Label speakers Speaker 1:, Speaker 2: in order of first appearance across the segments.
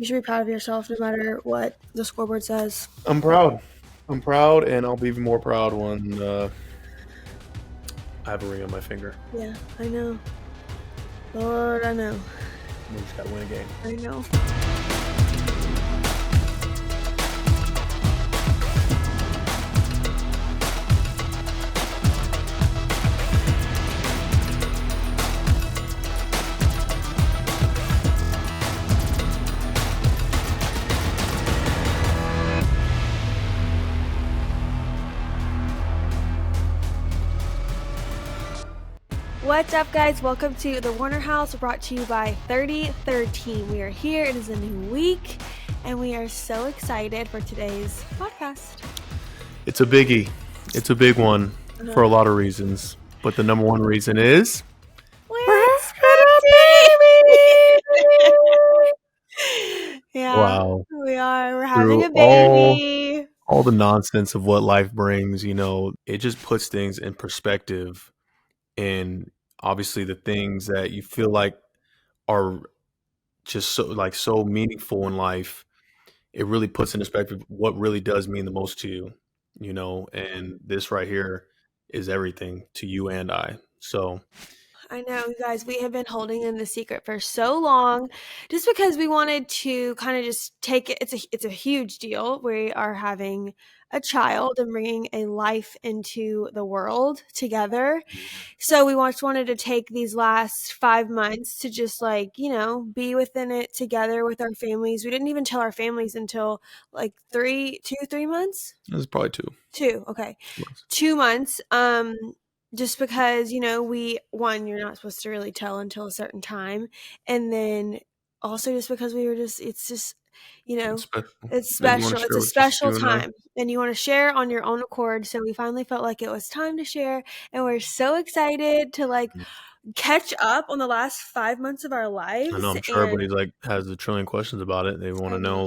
Speaker 1: You should be proud of yourself no matter what the scoreboard says.
Speaker 2: I'm proud. I'm proud, and I'll be even more proud when I have a ring on my finger.
Speaker 1: Yeah, I know. Lord, I know.
Speaker 2: We just gotta win a game.
Speaker 1: I know. What's up, guys? Welcome to the Warner House, brought to you by 3013. We are here. It is a new week, and we are so excited for today's podcast.
Speaker 2: It's a biggie. It's a big one for a lot of reasons, but the number one reason is
Speaker 1: We're having a baby! Yeah,
Speaker 2: wow.
Speaker 1: we are. We're having
Speaker 2: Through
Speaker 1: a baby.
Speaker 2: all the nonsense of what life brings, it just puts things in perspective. And obviously the things that you feel like are just so meaningful in life, it really puts in perspective what really does mean the most to you, and this right here is everything to you and I. So
Speaker 1: I know, you guys, we have been holding in the secret for so long just because we wanted to kind of just take it. It's a huge deal. We are having a child and bringing a life into the world together. So we just wanted to take these last 5 months to just be within it together with our families. We didn't even tell our families until like 3 months.
Speaker 2: this is probably
Speaker 1: Two. Okay.
Speaker 2: 2 months.
Speaker 1: 2 months. Just because, you're not supposed to really tell until a certain time. And then also just because it's just, it's special. It's a special time. And you want to share on your own accord. So we finally felt like it was time to share. And we're so excited to catch up on the last 5 months of our lives.
Speaker 2: I know, I'm sure everybody has a trillion questions about it. They want to know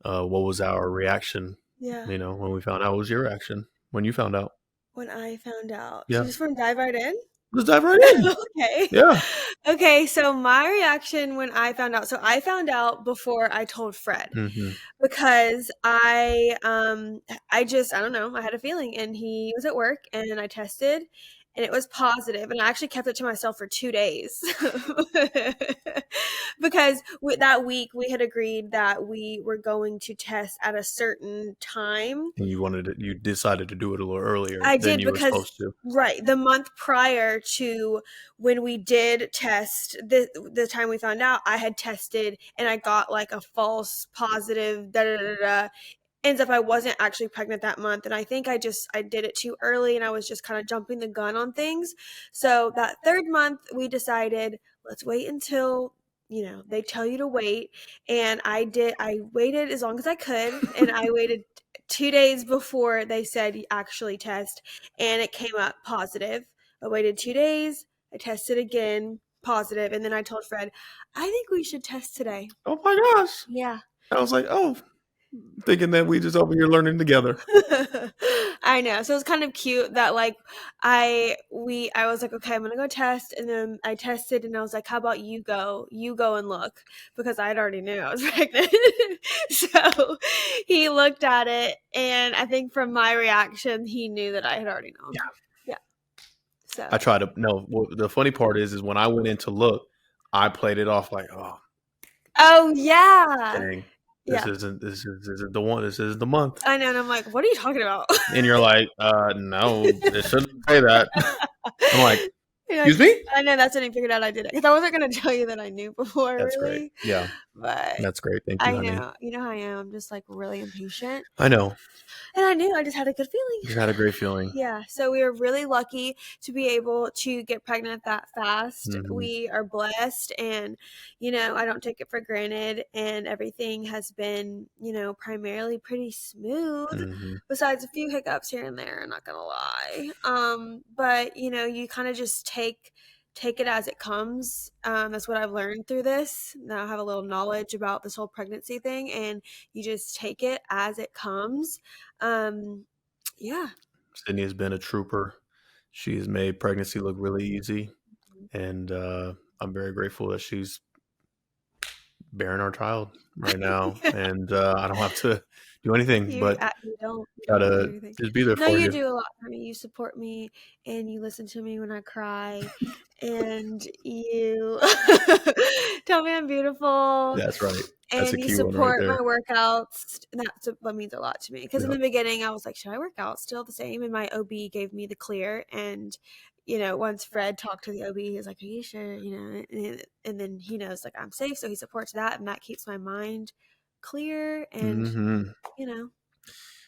Speaker 2: what was our reaction?
Speaker 1: Yeah.
Speaker 2: When we found out. What was your reaction when you found out?
Speaker 1: When I found out.
Speaker 2: Yeah.
Speaker 1: So just want to dive right in?
Speaker 2: Let's dive right in.
Speaker 1: Okay.
Speaker 2: Yeah.
Speaker 1: Okay, so my reaction when I found out. So I found out before I told Fred because I don't know, I had a feeling, and he was at work and I tested and it was positive, and I actually kept it to myself for 2 days because that week we had agreed that we were going to test at a certain time.
Speaker 2: And you decided to do it a little earlier
Speaker 1: I
Speaker 2: than
Speaker 1: did
Speaker 2: you were
Speaker 1: because
Speaker 2: supposed to.
Speaker 1: right, the month prior to when we did test, the time we found out, I had tested and I got like a false positive. Ends up I wasn't actually pregnant that month, and I think I did it too early, and I was just kind of jumping the gun on things. So that third month we decided, let's wait until they tell you to wait. And I waited as long as I could, and I waited 2 days before they said actually test, and it came up positive. I waited 2 days, I tested again, positive, and then I told Fred, I think we should test today.
Speaker 2: Oh my gosh.
Speaker 1: Yeah.
Speaker 2: I was like, thinking that we just over here learning together.
Speaker 1: I know. So it's kind of cute that I was like, okay, I'm gonna go test, and then I tested, and I was like, how about you go and look, because I had already knew I was pregnant. So he looked at it, and I think from my reaction, he knew that I had already known. Yeah. So
Speaker 2: I tried to no. Well, the funny part is when I went in to look, I played it off like,
Speaker 1: oh yeah.
Speaker 2: Dang. This isn't the one. This is the month.
Speaker 1: I know, and I'm like, what are you talking about?
Speaker 2: And you're like, no, it shouldn't say that. I'm like, excuse me?
Speaker 1: I know, that's when I figured out I did it, because I wasn't going to tell you that I knew before.
Speaker 2: That's
Speaker 1: really.
Speaker 2: Great. Yeah.
Speaker 1: But
Speaker 2: that's great. Thank you, honey.
Speaker 1: I know. You know how I am. I'm just really impatient.
Speaker 2: I know.
Speaker 1: And I knew. I just had a good feeling.
Speaker 2: You had a great feeling.
Speaker 1: Yeah. So we were really lucky to be able to get pregnant that fast. We are blessed, and, I don't take it for granted, and everything has been, primarily pretty smooth, besides a few hiccups here and there, I'm not going to lie. But, you kind of just take it as it comes. That's what I've learned through this. Now I have a little knowledge about this whole pregnancy thing, and you just take it as it comes. Yeah.
Speaker 2: Sydney has been a trooper. She has made pregnancy look really easy, and I'm very grateful that she's bearing our child right now, and I don't have to do anything
Speaker 1: You
Speaker 2: but
Speaker 1: you
Speaker 2: try
Speaker 1: don't have to do
Speaker 2: to
Speaker 1: anything.
Speaker 2: just be there
Speaker 1: No,
Speaker 2: for
Speaker 1: you
Speaker 2: you.
Speaker 1: do a lot for me. You support me and you listen to me when I cry and you tell me I'm beautiful
Speaker 2: That's right. That's a
Speaker 1: and you
Speaker 2: key one right
Speaker 1: support my
Speaker 2: there.
Speaker 1: workouts. And that means a lot to me. Because in
Speaker 2: Yep.
Speaker 1: the beginning, I was like, should I work out still the same? And my OB gave me the clear. And, once Fred talked to the OB, he was like, are you sure? And then he knows like I'm safe. So he supports that. And that keeps my mind clear. And,
Speaker 2: Hmm.
Speaker 1: you know,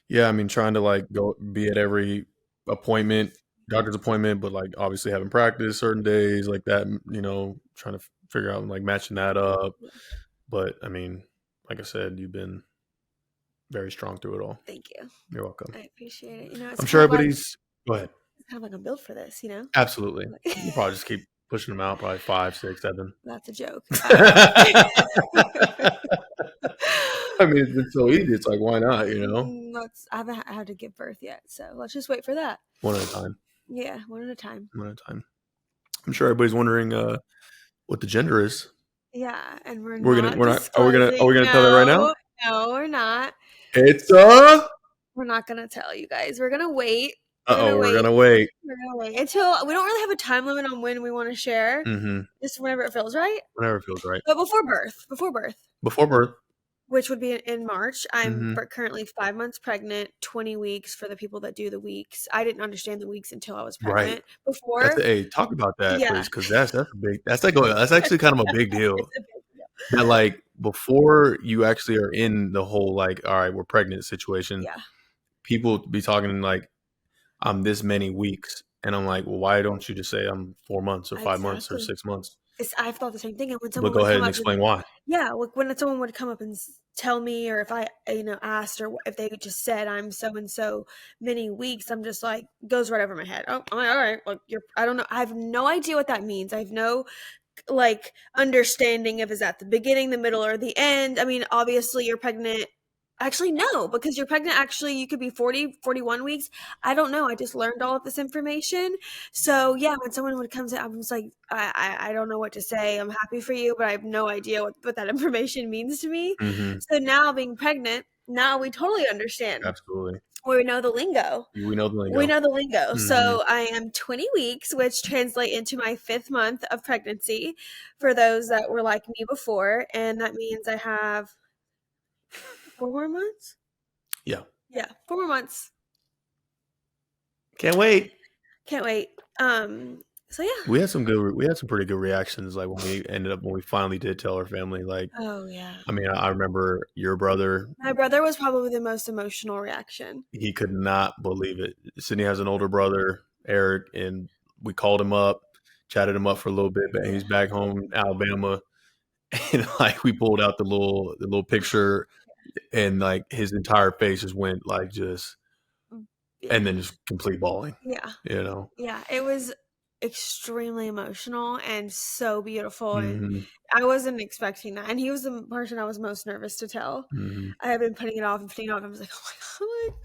Speaker 2: Yeah, I mean, trying to like go be at every appointment, doctor's appointment, but like obviously having practice certain days like that, trying to figure out like matching that up. But I mean, like I said, you've been very strong through it all.
Speaker 1: thank you.
Speaker 2: You're welcome.
Speaker 1: I appreciate it. It's
Speaker 2: I'm sure
Speaker 1: kind of like
Speaker 2: everybody's. Go ahead.
Speaker 1: I'm built for this,
Speaker 2: Absolutely.
Speaker 1: Like,
Speaker 2: We'll probably just keep pushing them out, probably 5, 6, 7.
Speaker 1: that's a joke.
Speaker 2: I mean, it's been so easy. It's like, why not?
Speaker 1: I haven't had to give birth yet, so let's just wait for that.
Speaker 2: One at a time.
Speaker 1: Yeah, one at a time.
Speaker 2: One at a time. I'm sure everybody's wondering what the gender is.
Speaker 1: Yeah, and we're
Speaker 2: We're gonna.
Speaker 1: not
Speaker 2: We're not. Are we gonna? Are
Speaker 1: disclosing.
Speaker 2: we gonna tell that right now?
Speaker 1: No, no, we're not.
Speaker 2: It's
Speaker 1: We're not gonna tell you guys. We're gonna wait.
Speaker 2: We're gonna wait.
Speaker 1: We're gonna wait until we don't really have a time limit on when we want to share.
Speaker 2: Mm-hmm.
Speaker 1: Just whenever it feels right.
Speaker 2: Whenever it feels right.
Speaker 1: But before birth.
Speaker 2: Before birth.
Speaker 1: Which would be in March. I'm
Speaker 2: Mm-hmm.
Speaker 1: currently 5 months pregnant, 20 weeks for the people that do the weeks. I didn't understand the weeks until I was
Speaker 2: Right.
Speaker 1: pregnant. Before,
Speaker 2: Hey, talk about that,
Speaker 1: yeah,
Speaker 2: please, because that's a big. That's that's actually kind of a big deal.
Speaker 1: it's a big deal.
Speaker 2: That like before you actually are in the whole like, all right, we're pregnant situation.
Speaker 1: Yeah,
Speaker 2: People be talking like, I'm this many weeks, and I'm like, well, why don't you just say I'm 4 months or 5 months or
Speaker 1: exactly.
Speaker 2: 6 months?
Speaker 1: I've thought the same thing. And when
Speaker 2: But
Speaker 1: someone
Speaker 2: go
Speaker 1: would
Speaker 2: ahead
Speaker 1: come
Speaker 2: and
Speaker 1: up and
Speaker 2: explain why.
Speaker 1: yeah, like when someone would come up and tell me, or if I, asked, or if they just said I'm so and so many weeks, I'm just like goes right over my head. Oh, I'm like, all right, like I don't know. I have no idea what that means. I have no like understanding of is that the beginning, the middle, or the end. I mean, obviously you're pregnant. Actually, no, because you're pregnant. Actually, you could be 40, 41 weeks. I don't know. I just learned all of this information. So yeah, when someone would come to, I was like, I don't know what to say. I'm happy for you, but I have no idea what that information means to me.
Speaker 2: Mm-hmm.
Speaker 1: So now being pregnant, now we totally understand.
Speaker 2: Absolutely.
Speaker 1: We know the lingo.
Speaker 2: We know the lingo.
Speaker 1: We know the lingo.
Speaker 2: Mm-hmm.
Speaker 1: So I am 20 weeks, which translate into my 5th month of pregnancy for those that were like me before. And that means I have 4 more months?
Speaker 2: Yeah.
Speaker 1: Yeah, 4 more months.
Speaker 2: Can't wait.
Speaker 1: Can't wait. So yeah.
Speaker 2: We had some pretty good reactions like when we finally did tell our family, like,
Speaker 1: Oh yeah.
Speaker 2: I mean, I remember your brother.
Speaker 1: My brother was probably the most emotional reaction.
Speaker 2: He could not believe it. Sydney has an older brother, Eric, and we called him up, chatted him up for a little bit, but he's back home in Alabama. And like we pulled out the little picture, and like his entire face just went like just, and then just complete bawling.
Speaker 1: Yeah. Yeah, it was extremely emotional and so beautiful.
Speaker 2: Mm-hmm.
Speaker 1: And I wasn't expecting that. And he was the person I was most nervous to tell.
Speaker 2: Mm-hmm.
Speaker 1: I had been putting it off and putting it off. I was like, oh my God,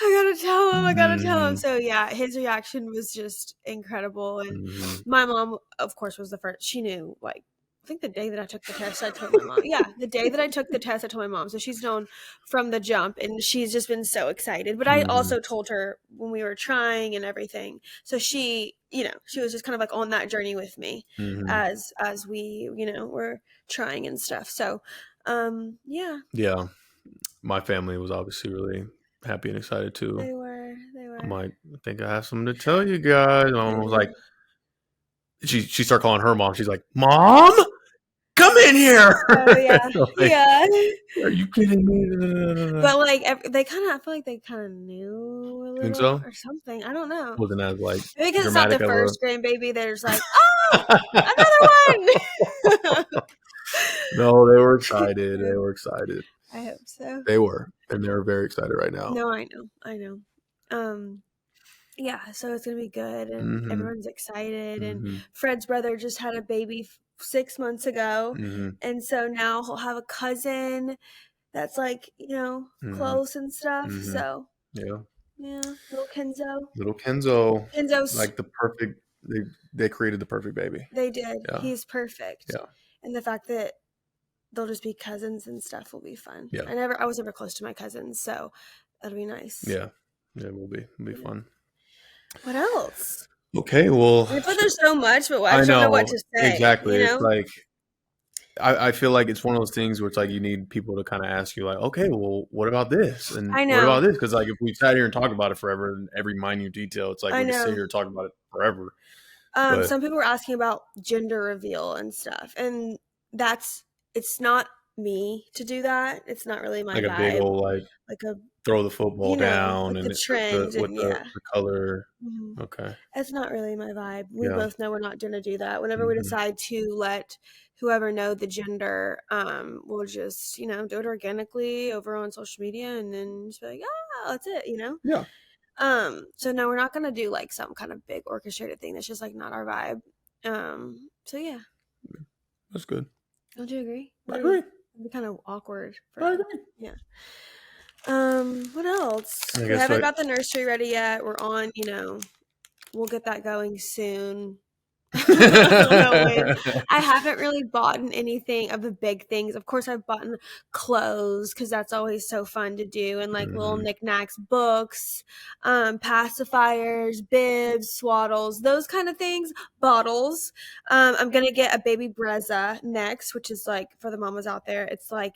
Speaker 1: I gotta tell him. I gotta tell him. So yeah, his reaction was just incredible. And my mom, of course, was the first. She knew, like, I think the day that I took the test, I told my mom. Yeah, the day that I took the test, I told my mom. So she's known from the jump, and she's just been so excited. But I also told her when we were trying and everything. So she, she was just kind of like on that journey with me as we, were trying and stuff. So, yeah.
Speaker 2: Yeah, my family was obviously really happy and excited too.
Speaker 1: They were.
Speaker 2: I'm like, I think I have something to tell you guys. And my mom was like, she started calling her mom. She's like, Mom, come in here.
Speaker 1: Oh yeah,
Speaker 2: like,
Speaker 1: yeah.
Speaker 2: Are you kidding me?
Speaker 1: But like I feel like they kind of knew a little
Speaker 2: Think so?
Speaker 1: or something. I don't know.
Speaker 2: Wasn't as like
Speaker 1: Because it's not the first grandbaby. They're just like, oh, another one.
Speaker 2: No, they were excited. They were excited.
Speaker 1: I hope so.
Speaker 2: They were, and they're very excited right now.
Speaker 1: No, I know. Yeah, so it's gonna be good, and everyone's excited. And Fred's brother just had a baby 6 months ago, and so now he'll have a cousin that's like close and stuff. So yeah, little Kenzo. Kenzo's
Speaker 2: like the perfect. They created the perfect baby.
Speaker 1: They did.
Speaker 2: Yeah.
Speaker 1: He's perfect.
Speaker 2: Yeah,
Speaker 1: and the fact that they'll just be cousins and stuff. Will be fun.
Speaker 2: Yeah.
Speaker 1: I was never close to my cousins, so that'll be nice.
Speaker 2: Yeah. Yeah, it will be. It'll be
Speaker 1: Yeah.
Speaker 2: fun.
Speaker 1: What else?
Speaker 2: Okay, well,
Speaker 1: I feel there's so much, but I
Speaker 2: I
Speaker 1: just don't know what
Speaker 2: know
Speaker 1: to say.
Speaker 2: exactly. It's like I feel like it's one of those things where it's like you need people to kind of ask you like, okay, well, what about this and
Speaker 1: I
Speaker 2: what
Speaker 1: know.
Speaker 2: about this? Because like if we sat here and talked about it forever and every minute detail, it's like
Speaker 1: I
Speaker 2: we could sit
Speaker 1: know.
Speaker 2: here and talk about it forever. But
Speaker 1: Some people were asking about gender reveal and stuff, and it's not me to do that. It's not really my
Speaker 2: like a big
Speaker 1: vibe.
Speaker 2: old like
Speaker 1: Like a,
Speaker 2: throw the football down
Speaker 1: like the
Speaker 2: and
Speaker 1: trend,
Speaker 2: with
Speaker 1: and yeah.
Speaker 2: the color.
Speaker 1: Mhm.
Speaker 2: Okay.
Speaker 1: It's not really my vibe. We
Speaker 2: Yeah.
Speaker 1: both know we're not going to do that. Whenever we
Speaker 2: Hmm.
Speaker 1: decide to let whoever know the gender, we'll just, do it organically over on social media and then just be like, that's it.
Speaker 2: Yeah.
Speaker 1: So no, we're not going to do like some kind of big orchestrated thing. That's just like not our vibe. So yeah.
Speaker 2: That's good.
Speaker 1: Don't you agree?
Speaker 2: I agree.
Speaker 1: It'd be kind of awkward for,
Speaker 2: I agree.
Speaker 1: yeah. What else?
Speaker 2: I
Speaker 1: We
Speaker 2: guess
Speaker 1: haven't
Speaker 2: like
Speaker 1: got the nursery ready yet. We're on, we'll get that going soon. I don't know when. I haven't really bought anything of the big things. Of course, I've bought clothes because that's always so fun to do, and like little
Speaker 2: Mhm.
Speaker 1: knickknacks, books, pacifiers, bibs, swaddles, those kind of things. Bottles. I'm gonna get a baby Brezza next, which is like for the mamas out there. It's like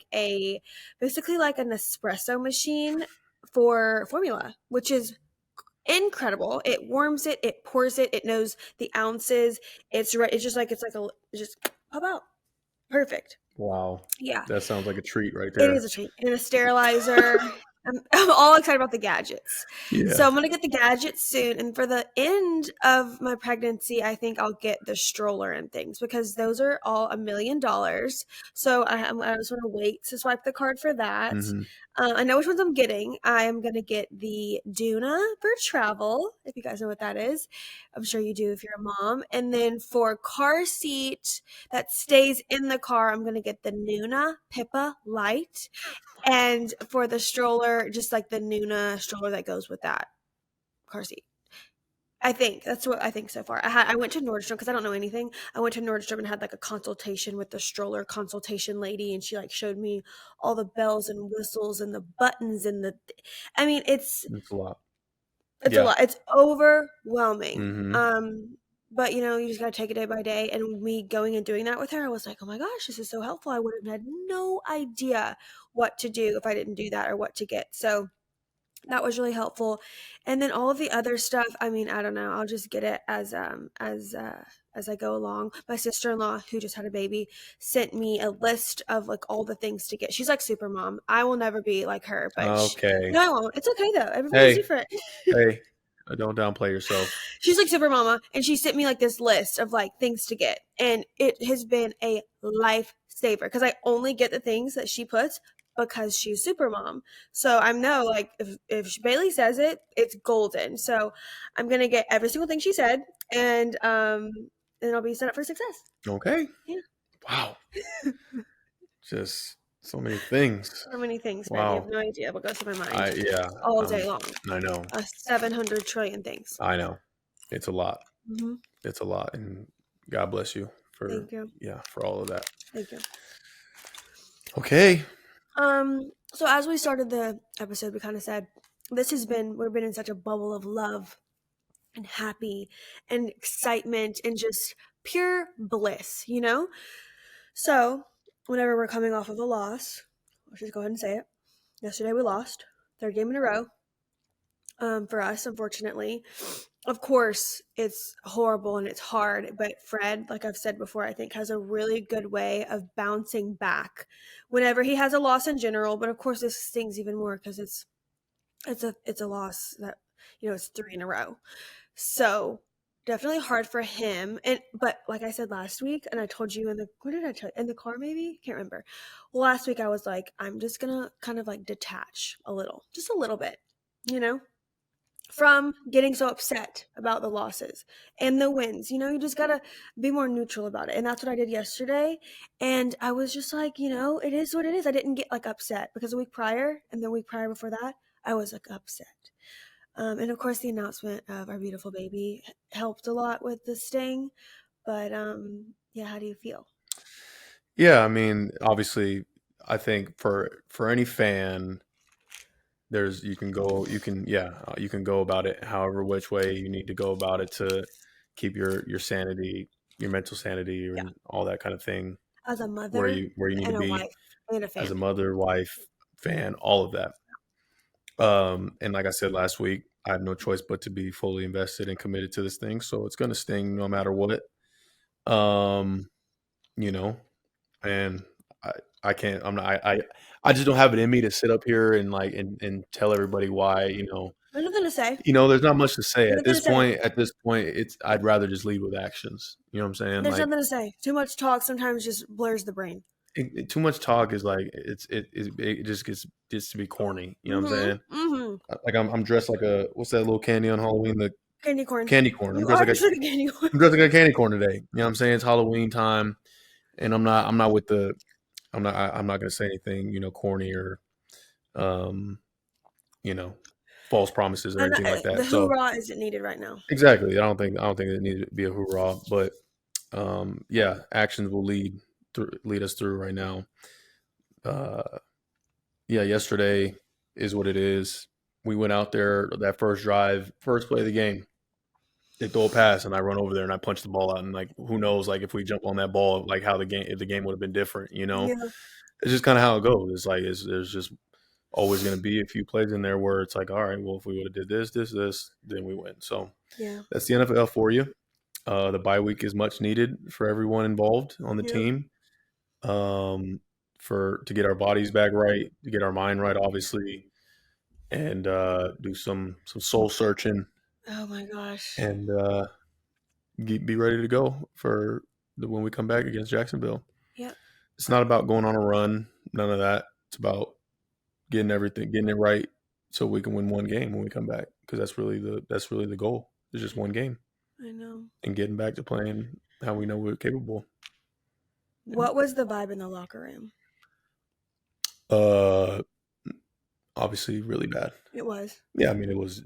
Speaker 1: basically like an espresso machine for formula, which is incredible. It warms it, it pours it, it knows the ounces. It's just like it's just pop out. Perfect.
Speaker 2: Wow.
Speaker 1: Yeah.
Speaker 2: That sounds like a treat right
Speaker 1: It is
Speaker 2: there.
Speaker 1: a treat. And a sterilizer. I'm all excited about the gadgets. So
Speaker 2: Yeah.
Speaker 1: I'm gonna get the gadgets soon. And for the end of my pregnancy, I think I'll get the stroller and things because those are all $1 million. So I just want to wait to swipe the card for that.
Speaker 2: Mhm.
Speaker 1: I know which ones I'm getting. I am gonna get the Duna for travel, if you guys know what that is. I'm sure you do if you're a mom. And then for car seat that stays in the car, I'm gonna get the Nuna Pippa Light. And for the stroller, just like the Nuna stroller that goes with that car seat. I think that's what I think so far. I went to Nordstrom because I don't know anything. I went to Nordstrom and had like a consultation with the stroller consultation lady, and she like showed me all the bells and whistles and the buttons and I mean,
Speaker 2: That's a lot.
Speaker 1: it's a
Speaker 2: Yeah.
Speaker 1: lot. It's overwhelming.
Speaker 2: Mhm.
Speaker 1: But you just gotta take it day by day. And me going and doing that with her, I was like, oh my gosh, this is so helpful. I would have had no idea what to do if I didn't do that or what to get. So that was really helpful. And then all of the other stuff, I mean, I don't know. I'll just get it as I go along. My sister-in-law, who just had a baby, sent me a list of like all the things to get. She's like super mom. I will never be like her, but
Speaker 2: Okay.
Speaker 1: no, I won't. It's okay though. Everybody's
Speaker 2: Hey,
Speaker 1: different.
Speaker 2: hey, don't downplay yourself.
Speaker 1: She's like super mama, and she sent me like this list of like things to get, and it has been a lifesaver because I only get the things that she puts because she's super mom. So I know like if Bailey says it, it's golden. So I'm gonna get every single thing she said, and I'll be set up for success.
Speaker 2: Okay.
Speaker 1: Yeah.
Speaker 2: Wow. Just so many things.
Speaker 1: So many things, man. You have
Speaker 2: Wow.
Speaker 1: no idea what goes through my mind
Speaker 2: Yeah.
Speaker 1: all day long.
Speaker 2: I know.
Speaker 1: 700 trillion things.
Speaker 2: I know. It's a lot.
Speaker 1: Mm-hmm.
Speaker 2: It's a lot, and God bless you
Speaker 1: Thank you.
Speaker 2: for all of that.
Speaker 1: Thank you.
Speaker 2: Okay.
Speaker 1: So as we started the episode, we kind of said we've been in such a bubble of love and happy and excitement and just pure bliss. So whenever we're coming off of a loss, let's just go ahead and say it. Yesterday we lost, third game in a row. For us, unfortunately. Of course, it's horrible and it's hard, but Fred, like I've said before, I think has a really good way of bouncing back whenever he has a loss in general. But of course, this stings even more because it's a loss that it's three in a row. So definitely hard for him. But like I said last week, and I told you what did I tell you in the car? Maybe can't remember. Well, last week I was like, I'm just gonna kind of like detach a little, just a little bit, from getting so upset about the losses and the wins. You just gotta be more neutral about it. And that's what I did yesterday. And I was just like, it is what it is. I didn't get like upset because the week prior and the week prior before that, I was like upset. And of course, the announcement of our beautiful baby helped a lot with the sting. But yeah, how do you feel?
Speaker 2: Yeah, I mean, obviously, I think for any fan, you can go about it however which way you need to go about it to keep your sanity, your mental sanity,
Speaker 1: Yeah.
Speaker 2: and all that kind of thing
Speaker 1: As a
Speaker 2: where
Speaker 1: mother
Speaker 2: you need to
Speaker 1: and a
Speaker 2: be
Speaker 1: wife and a
Speaker 2: as a
Speaker 1: fan.
Speaker 2: mother, wife, fan, all of that. And like I said last week, I have no choice but to be fully invested and committed to this thing. So it's going to sting no matter what. Um, you know, and I, I can't, I'm not, I just don't have it in me to sit up here and and tell everybody why,
Speaker 1: There's nothing to say.
Speaker 2: there's not much to say
Speaker 1: There's
Speaker 2: at
Speaker 1: nothing
Speaker 2: this
Speaker 1: to say.
Speaker 2: point. At this point, I'd rather just lead with actions. You know what I'm saying?
Speaker 1: There's
Speaker 2: Like
Speaker 1: nothing to say. Too much talk sometimes just blurs the brain.
Speaker 2: too much talk is like, it just gets to be corny. You know what I'm
Speaker 1: Mm-hmm.
Speaker 2: saying?
Speaker 1: Mm-hmm.
Speaker 2: Like I'm dressed like a, what's that little candy on Halloween? The
Speaker 1: Candy corn.
Speaker 2: candy corn.
Speaker 1: You are just like a candy corn.
Speaker 2: I'm dressed like a candy corn today. You know what I'm saying? It's Halloween time, and I'm not with the I'm not going to say anything, corny or um, you know, false promises or
Speaker 1: And
Speaker 2: anything like
Speaker 1: the
Speaker 2: that. So
Speaker 1: hoorah isn't needed right now.
Speaker 2: exactly, I don't think it needs to be a hoorah, but yeah, actions will lead us through right now. Uh, yeah, yesterday is what it is. We went out there that first drive, first play of the game. They throw a pass and I run over there and I punch the ball out, and like who knows, like if we jump on that ball, like how the game, if the game would have been different.
Speaker 1: Yeah.
Speaker 2: It's just kind of how it goes. It's like there's just always going to be a few plays in there where it's like, all right, well, if we would have did this, then we win. So
Speaker 1: Yeah.
Speaker 2: that's the NFL for you. The bye week is much needed for everyone involved on the
Speaker 1: Yep.
Speaker 2: team. For to get our bodies back right, to get our mind right, obviously, and do some soul searching
Speaker 1: Oh my gosh.
Speaker 2: and be ready to go for when we come back against Jacksonville.
Speaker 1: Yep.
Speaker 2: It's not about going on a run, none of that. It's about getting it right, so we can win one game when we come back. Because that's really the goal. It's just one game
Speaker 1: I know.
Speaker 2: and getting back to playing how we know we're capable.
Speaker 1: What was the vibe in the locker room?
Speaker 2: Uh, Obviously, really bad.
Speaker 1: It was.
Speaker 2: Yeah, I mean, it was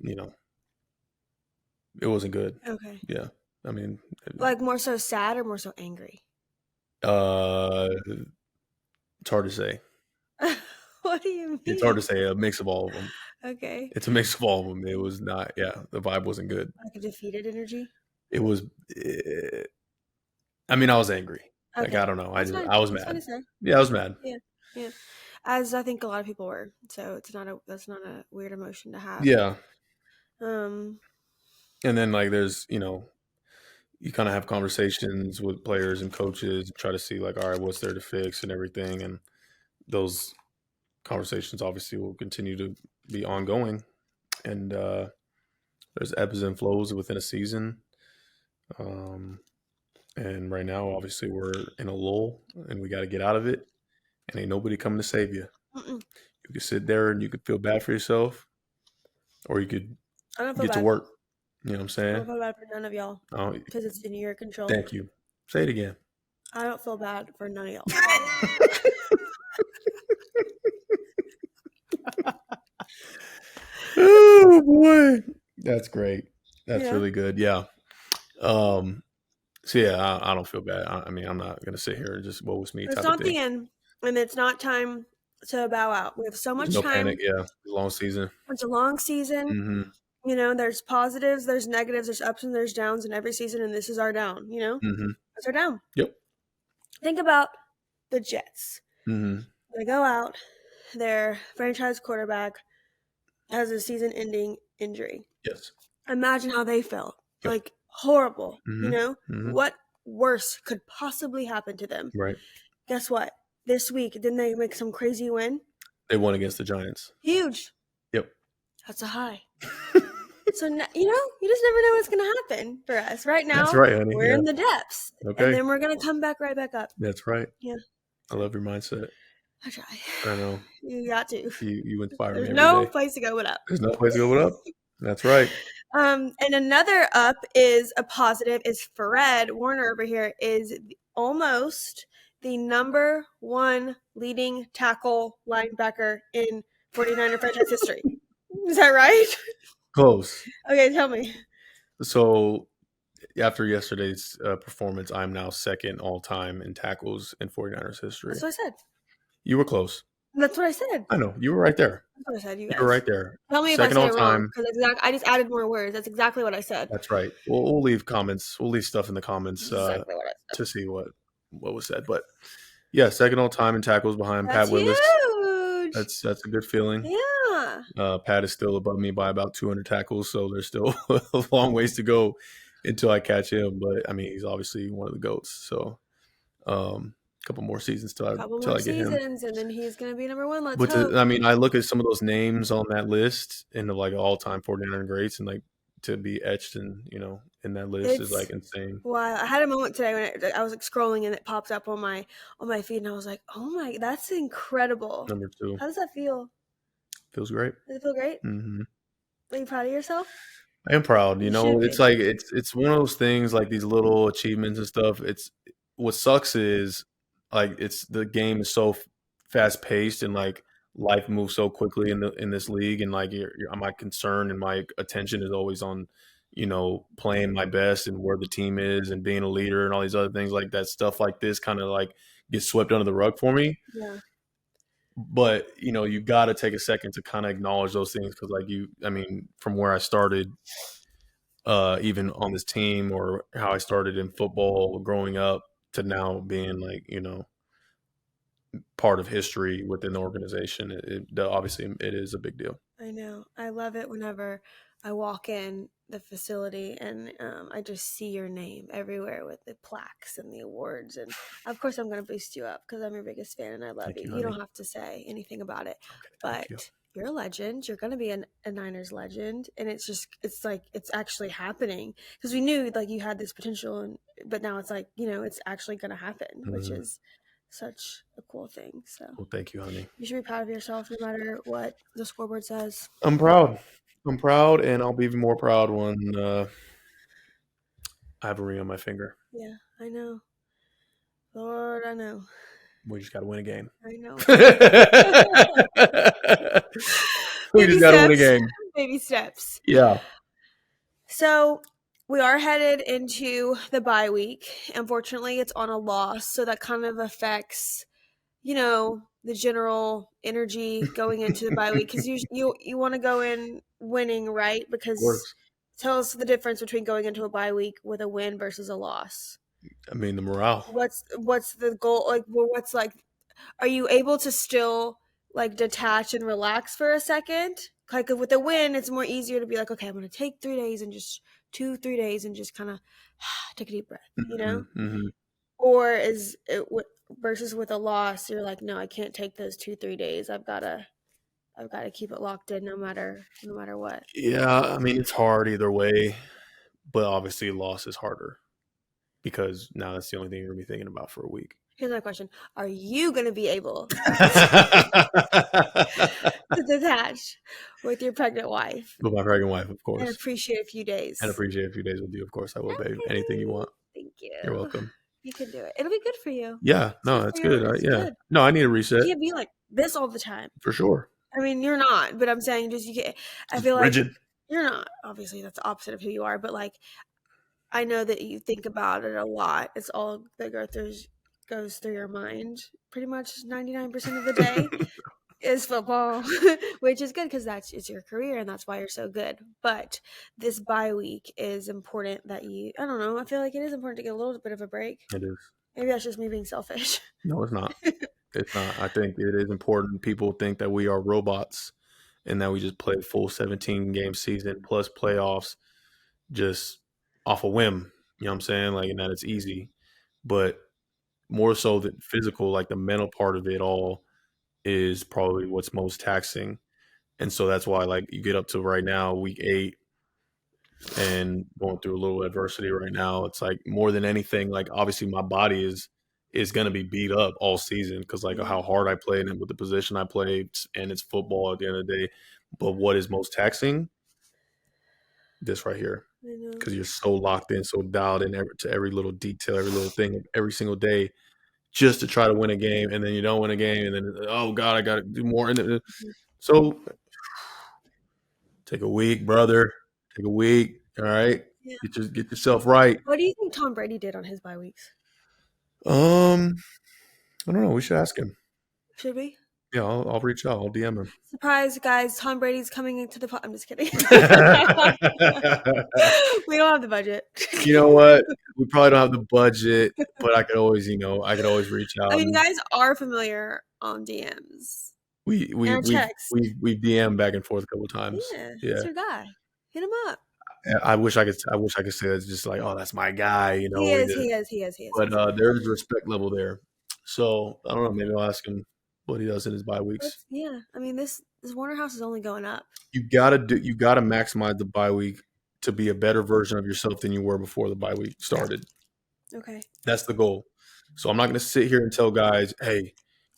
Speaker 2: it wasn't good.
Speaker 1: Okay.
Speaker 2: Yeah, I mean,
Speaker 1: Like more so sad or more so angry?
Speaker 2: uh, it's hard to say.
Speaker 1: What do you
Speaker 2: It's hard to
Speaker 1: mean?
Speaker 2: say. A mix of all of them.
Speaker 1: Okay.
Speaker 2: It's a mix of all of them. It was not. Yeah, the vibe wasn't good.
Speaker 1: Like a defeated energy?
Speaker 2: It was. I mean, I was angry. Like I
Speaker 1: Okay.
Speaker 2: don't know.
Speaker 1: That's fine.
Speaker 2: I was
Speaker 1: That's fine
Speaker 2: mad.
Speaker 1: to say.
Speaker 2: Yeah, I was mad.
Speaker 1: Yeah. Yeah. As I think a lot of people were. So that's not a weird emotion to have.
Speaker 2: Yeah,
Speaker 1: Um
Speaker 2: and then like there's you kind of have conversations with players and coaches, and try to see like, all right, what's there to fix and everything, and those conversations obviously will continue to be ongoing, and there's ebbs and flows within a season. Um, and right now, obviously, we're in a lull, and we got to get out of it. And ain't nobody coming to save you.
Speaker 1: mm-mm.
Speaker 2: You could sit there and you could feel bad for yourself, or you could
Speaker 1: I don't feel
Speaker 2: get to
Speaker 1: bad.
Speaker 2: work. You know what I'm
Speaker 1: I
Speaker 2: saying?
Speaker 1: don't feel bad for none of y'all.
Speaker 2: Oh,
Speaker 1: Because it's in your control.
Speaker 2: thank you. Say it again.
Speaker 1: I don't feel bad for none of y'all.
Speaker 2: Oh boy, that's great. That's
Speaker 1: Yeah.
Speaker 2: really good. Yeah. Um. So yeah, I don't feel bad. I mean, I'm not gonna sit here and just woe is me
Speaker 1: It's
Speaker 2: type of
Speaker 1: not
Speaker 2: thing.
Speaker 1: the end, and it's not time to bow out. We have so
Speaker 2: There's
Speaker 1: much
Speaker 2: no panic.
Speaker 1: time.
Speaker 2: Yeah, long season.
Speaker 1: It's a long season.
Speaker 2: Mm-hmm.
Speaker 1: There's positives, there's negatives, there's ups and there's downs in every season, and this is our down,
Speaker 2: Mm-hmm.
Speaker 1: It's our down.
Speaker 2: Yep.
Speaker 1: Think about the Jets.
Speaker 2: Mm-hmm.
Speaker 1: They go out, their franchise quarterback has a season ending injury.
Speaker 2: Yes.
Speaker 1: Imagine how they felt.
Speaker 2: Yep.
Speaker 1: Like horrible,
Speaker 2: Mm-hmm. Mm-hmm.
Speaker 1: What worse could possibly happen to them?
Speaker 2: Right.
Speaker 1: Guess what? This week, didn't they make some crazy win?
Speaker 2: They won against the Giants.
Speaker 1: Huge.
Speaker 2: Yep.
Speaker 1: That's a high. So, you just never know what's going to happen for us. Right now,
Speaker 2: That's right, honey.
Speaker 1: we're
Speaker 2: Yeah.
Speaker 1: in the depths.
Speaker 2: Okay.
Speaker 1: And then we're going to come back right back up.
Speaker 2: That's right.
Speaker 1: Yeah.
Speaker 2: I love your mindset.
Speaker 1: I try.
Speaker 2: I know.
Speaker 1: You got to.
Speaker 2: You inspire
Speaker 1: There's
Speaker 2: me
Speaker 1: no
Speaker 2: every day.
Speaker 1: place to go but up.
Speaker 2: There's no place to go but up. That's right.
Speaker 1: And another up is a positive is Fred Warner over here is almost the number one leading tackle linebacker in 49er franchise history. Is that right?
Speaker 2: Close.
Speaker 1: Okay, tell me.
Speaker 2: So after yesterday's performance, I'm now second all time in tackles in 49ers
Speaker 1: That's
Speaker 2: history.
Speaker 1: what I said.
Speaker 2: You were close.
Speaker 1: That's what I said.
Speaker 2: I know. You were right there.
Speaker 1: That's what I said, you
Speaker 2: You were
Speaker 1: guys.
Speaker 2: right there.
Speaker 1: Tell me if I
Speaker 2: Second
Speaker 1: said
Speaker 2: all
Speaker 1: it wrong,
Speaker 2: time.
Speaker 1: because I just added more words. That's exactly what I said.
Speaker 2: That's right. We'll leave comments. We'll leave stuff in the comments
Speaker 1: Exactly what I said.
Speaker 2: to see what was said. But yeah, second all time in tackles behind
Speaker 1: That's
Speaker 2: Pat Willis.
Speaker 1: huge.
Speaker 2: That's a good feeling.
Speaker 1: Yeah.
Speaker 2: Pat is still above me by about 200 tackles, so there's still a long ways to go until I catch him. But I mean, he's obviously one of the goats. So a couple more seasons
Speaker 1: Couple
Speaker 2: till
Speaker 1: more
Speaker 2: I get him.
Speaker 1: seasons, and then he's gonna be number one. Let's
Speaker 2: But
Speaker 1: hope.
Speaker 2: I mean, I look at some of those names on that list and the like all time 49er greats, and like to be etched in in that list is like
Speaker 1: It's
Speaker 2: insane.
Speaker 1: Wow. I had a moment today when I was like scrolling and it popped up on my feed, and I was like, "Oh my, that's incredible."
Speaker 2: Number two
Speaker 1: How does that feel?
Speaker 2: feels great.
Speaker 1: Does it feel great?
Speaker 2: Hmm.
Speaker 1: Are you proud of yourself?
Speaker 2: I am proud.
Speaker 1: You should
Speaker 2: It's
Speaker 1: be.
Speaker 2: like it's one of those things like these little achievements and stuff. It's what sucks is like it's the game is so fast paced and like life moves so quickly in this league and like my concern and my attention is always on playing my best and where the team is and being a leader and all these other things like that. Stuff like this kind of like gets swept under the rug for me.
Speaker 1: Yeah.
Speaker 2: But you got to take a second to kind of acknowledge those things because I mean from where I started even on this team or how I started in football growing up to now being like, part of history within the organization. Obviously it is a big deal.
Speaker 1: I know. I love it whenever I walk in the facility and I just see your name everywhere with the plaques and the awards. And of course, I'm going to boost you up because I'm your biggest fan and I love
Speaker 2: Thank
Speaker 1: you.
Speaker 2: you,
Speaker 1: You
Speaker 2: honey.
Speaker 1: don't have to say anything about it,
Speaker 2: Okay, thank you.
Speaker 1: but you're a legend. You're going to be a Niners legend. And it's like, it's actually happening because we knew like you had this potential. But now it's like, it's actually going to happen, which
Speaker 2: Mhm.
Speaker 1: is such a cool thing. So
Speaker 2: Well, thank you, honey.
Speaker 1: you should be proud of yourself no matter what the scoreboard says.
Speaker 2: I'm proud. I'm proud, and I'll be even more proud when I have a ring on my finger.
Speaker 1: Yeah, I know. Lord, I know.
Speaker 2: We just got to win a game.
Speaker 1: I know.
Speaker 2: We
Speaker 1: Baby
Speaker 2: just got to win a
Speaker 1: steps.
Speaker 2: game.
Speaker 1: Baby steps.
Speaker 2: Yeah.
Speaker 1: So we are headed into the bye week. Unfortunately, it's on a loss, so that kind of affects, the general energy going into the bye week because you want to go in winning, right?
Speaker 2: Of
Speaker 1: Because
Speaker 2: course.
Speaker 1: tell us the difference between going into a bye week with a win versus a loss.
Speaker 2: I mean, the morale.
Speaker 1: What's the goal? Like, well, what's like? Are you able to still like detach and relax for a second? Like with a win, it's more easier to be like, okay, I'm gonna take 3 days and just 2, 3 days and just kind of take a deep breath,
Speaker 2: Hmm. Hmm.
Speaker 1: Or is it versus with a loss? You're like, no, I can't take those 2, 3 days. I've got to keep it locked in no matter what.
Speaker 2: Yeah, I mean, it's hard either way, but obviously loss is harder because now that's the only thing you're going to be thinking about for a week.
Speaker 1: Here's my question: are you gonna be able to
Speaker 2: With
Speaker 1: detach with your pregnant wife
Speaker 2: my pregnant wife, of
Speaker 1: and
Speaker 2: course,
Speaker 1: appreciate a few
Speaker 2: and
Speaker 1: days?
Speaker 2: appreciate a few days with you. Of course, I will, babe. Anything you
Speaker 1: Okay.
Speaker 2: want.
Speaker 1: Thank
Speaker 2: You're
Speaker 1: you.
Speaker 2: welcome.
Speaker 1: You can do it. It'll be good for you.
Speaker 2: Yeah,
Speaker 1: It's
Speaker 2: no,
Speaker 1: good for
Speaker 2: that's
Speaker 1: you.
Speaker 2: good.
Speaker 1: It's
Speaker 2: Yeah,
Speaker 1: good.
Speaker 2: no, I need a
Speaker 1: You
Speaker 2: reset
Speaker 1: can't be like this all the time.
Speaker 2: for sure.
Speaker 1: I mean, you're not, but I'm saying just you can't. I
Speaker 2: Just
Speaker 1: feel like
Speaker 2: rigid.
Speaker 1: you're not. Obviously, that's the opposite of who you are, but like I know that you think about it a lot. It's all that goes through your mind pretty much 99% of the day is football, which is good because it's your career and that's why you're so good. But this bye week is important that I don't know, I feel like it is important to get a little bit of a break.
Speaker 2: It is.
Speaker 1: Maybe that's just me being selfish.
Speaker 2: No, it's not. It's not. I think it is important. People think that we are robots and that we just play a full 17 game season plus playoffs just off a whim. You know what I'm saying? Like, and that it's easy. But more so than physical, like the mental part of it all is probably what's most taxing. And so that's why, like, you get up to right now, week 8, and going through a little adversity right now. It's like more than anything, like obviously my body is going to be beat up all season because like
Speaker 1: Yeah,
Speaker 2: how hard I played and with the position I played, and it's football at the end of the day. But what is most taxing? This right here,
Speaker 1: I know.
Speaker 2: because you're so locked in, so dialed in to every little detail, every little thing, every single day, just to try to win a game, and then you don't win a game, and then oh god, I got to do more. And so take a week, brother. Take a week. All right.
Speaker 1: Yeah.
Speaker 2: Get yourself right.
Speaker 1: What do you think Tom Brady did on his bye weeks?
Speaker 2: Um, I don't know. We should ask him.
Speaker 1: Should we?
Speaker 2: Yeah, I'll reach out. I'll DM him.
Speaker 1: Surprise, guys! Tom Brady's coming into the. I'm just kidding. We don't have the budget.
Speaker 2: You know what? We probably don't have the budget, but I could always, I could always reach
Speaker 1: I
Speaker 2: out
Speaker 1: mean, you
Speaker 2: and
Speaker 1: guys are familiar on DMs
Speaker 2: we we
Speaker 1: and
Speaker 2: we've
Speaker 1: text.
Speaker 2: we've DM back and forth a couple of times.
Speaker 1: Yeah,
Speaker 2: Yeah.
Speaker 1: that's your guy. Hit him up.
Speaker 2: I wish I could say that's just like, oh, that's my guy,
Speaker 1: He
Speaker 2: we
Speaker 1: is.
Speaker 2: did.
Speaker 1: He is. He is. He is.
Speaker 2: But there is a respect level there. So I don't know, maybe I'll ask him what he does in his bye weeks.
Speaker 1: Yeah. I mean, this Warner House is only going up.
Speaker 2: You gotta maximize the bye week to be a better version of yourself than you were before the bye week started.
Speaker 1: Okay.
Speaker 2: That's the goal. So I'm not gonna sit here and tell guys, hey,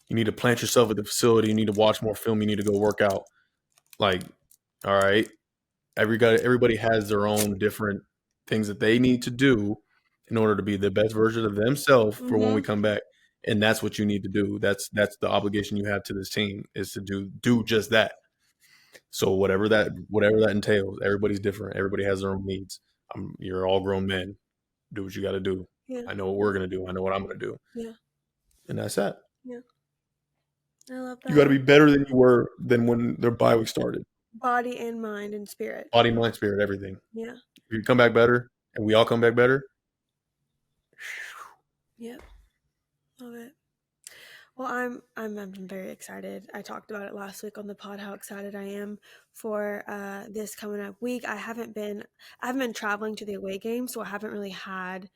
Speaker 2: you need to plant yourself at the facility, you need to watch more film, you need to go work out. Like, all right. Everybody has their own different things that they need to do in order to be the best version of themselves for when we come back. And that's what you need to do. That's the obligation you have to this team is to do just that. So whatever that entails, everybody's different. Everybody has their own needs. You're all grown men. Do what you got to do.
Speaker 1: Yeah.
Speaker 2: I know what we're gonna do. I know what I'm gonna do.
Speaker 1: Yeah.
Speaker 2: And that's that.
Speaker 1: Yeah. I love that.
Speaker 2: You got to be better than you were than when their bye week started.
Speaker 1: Body and mind and spirit.
Speaker 2: Body, mind, spirit, everything.
Speaker 1: Yeah.
Speaker 2: If you come back better, and we all come back better.
Speaker 1: Yep. Love it. Well, I'm very excited. I talked about it last week on the pod how excited I am for this coming up week. I haven't been traveling to the away game, so I haven't really had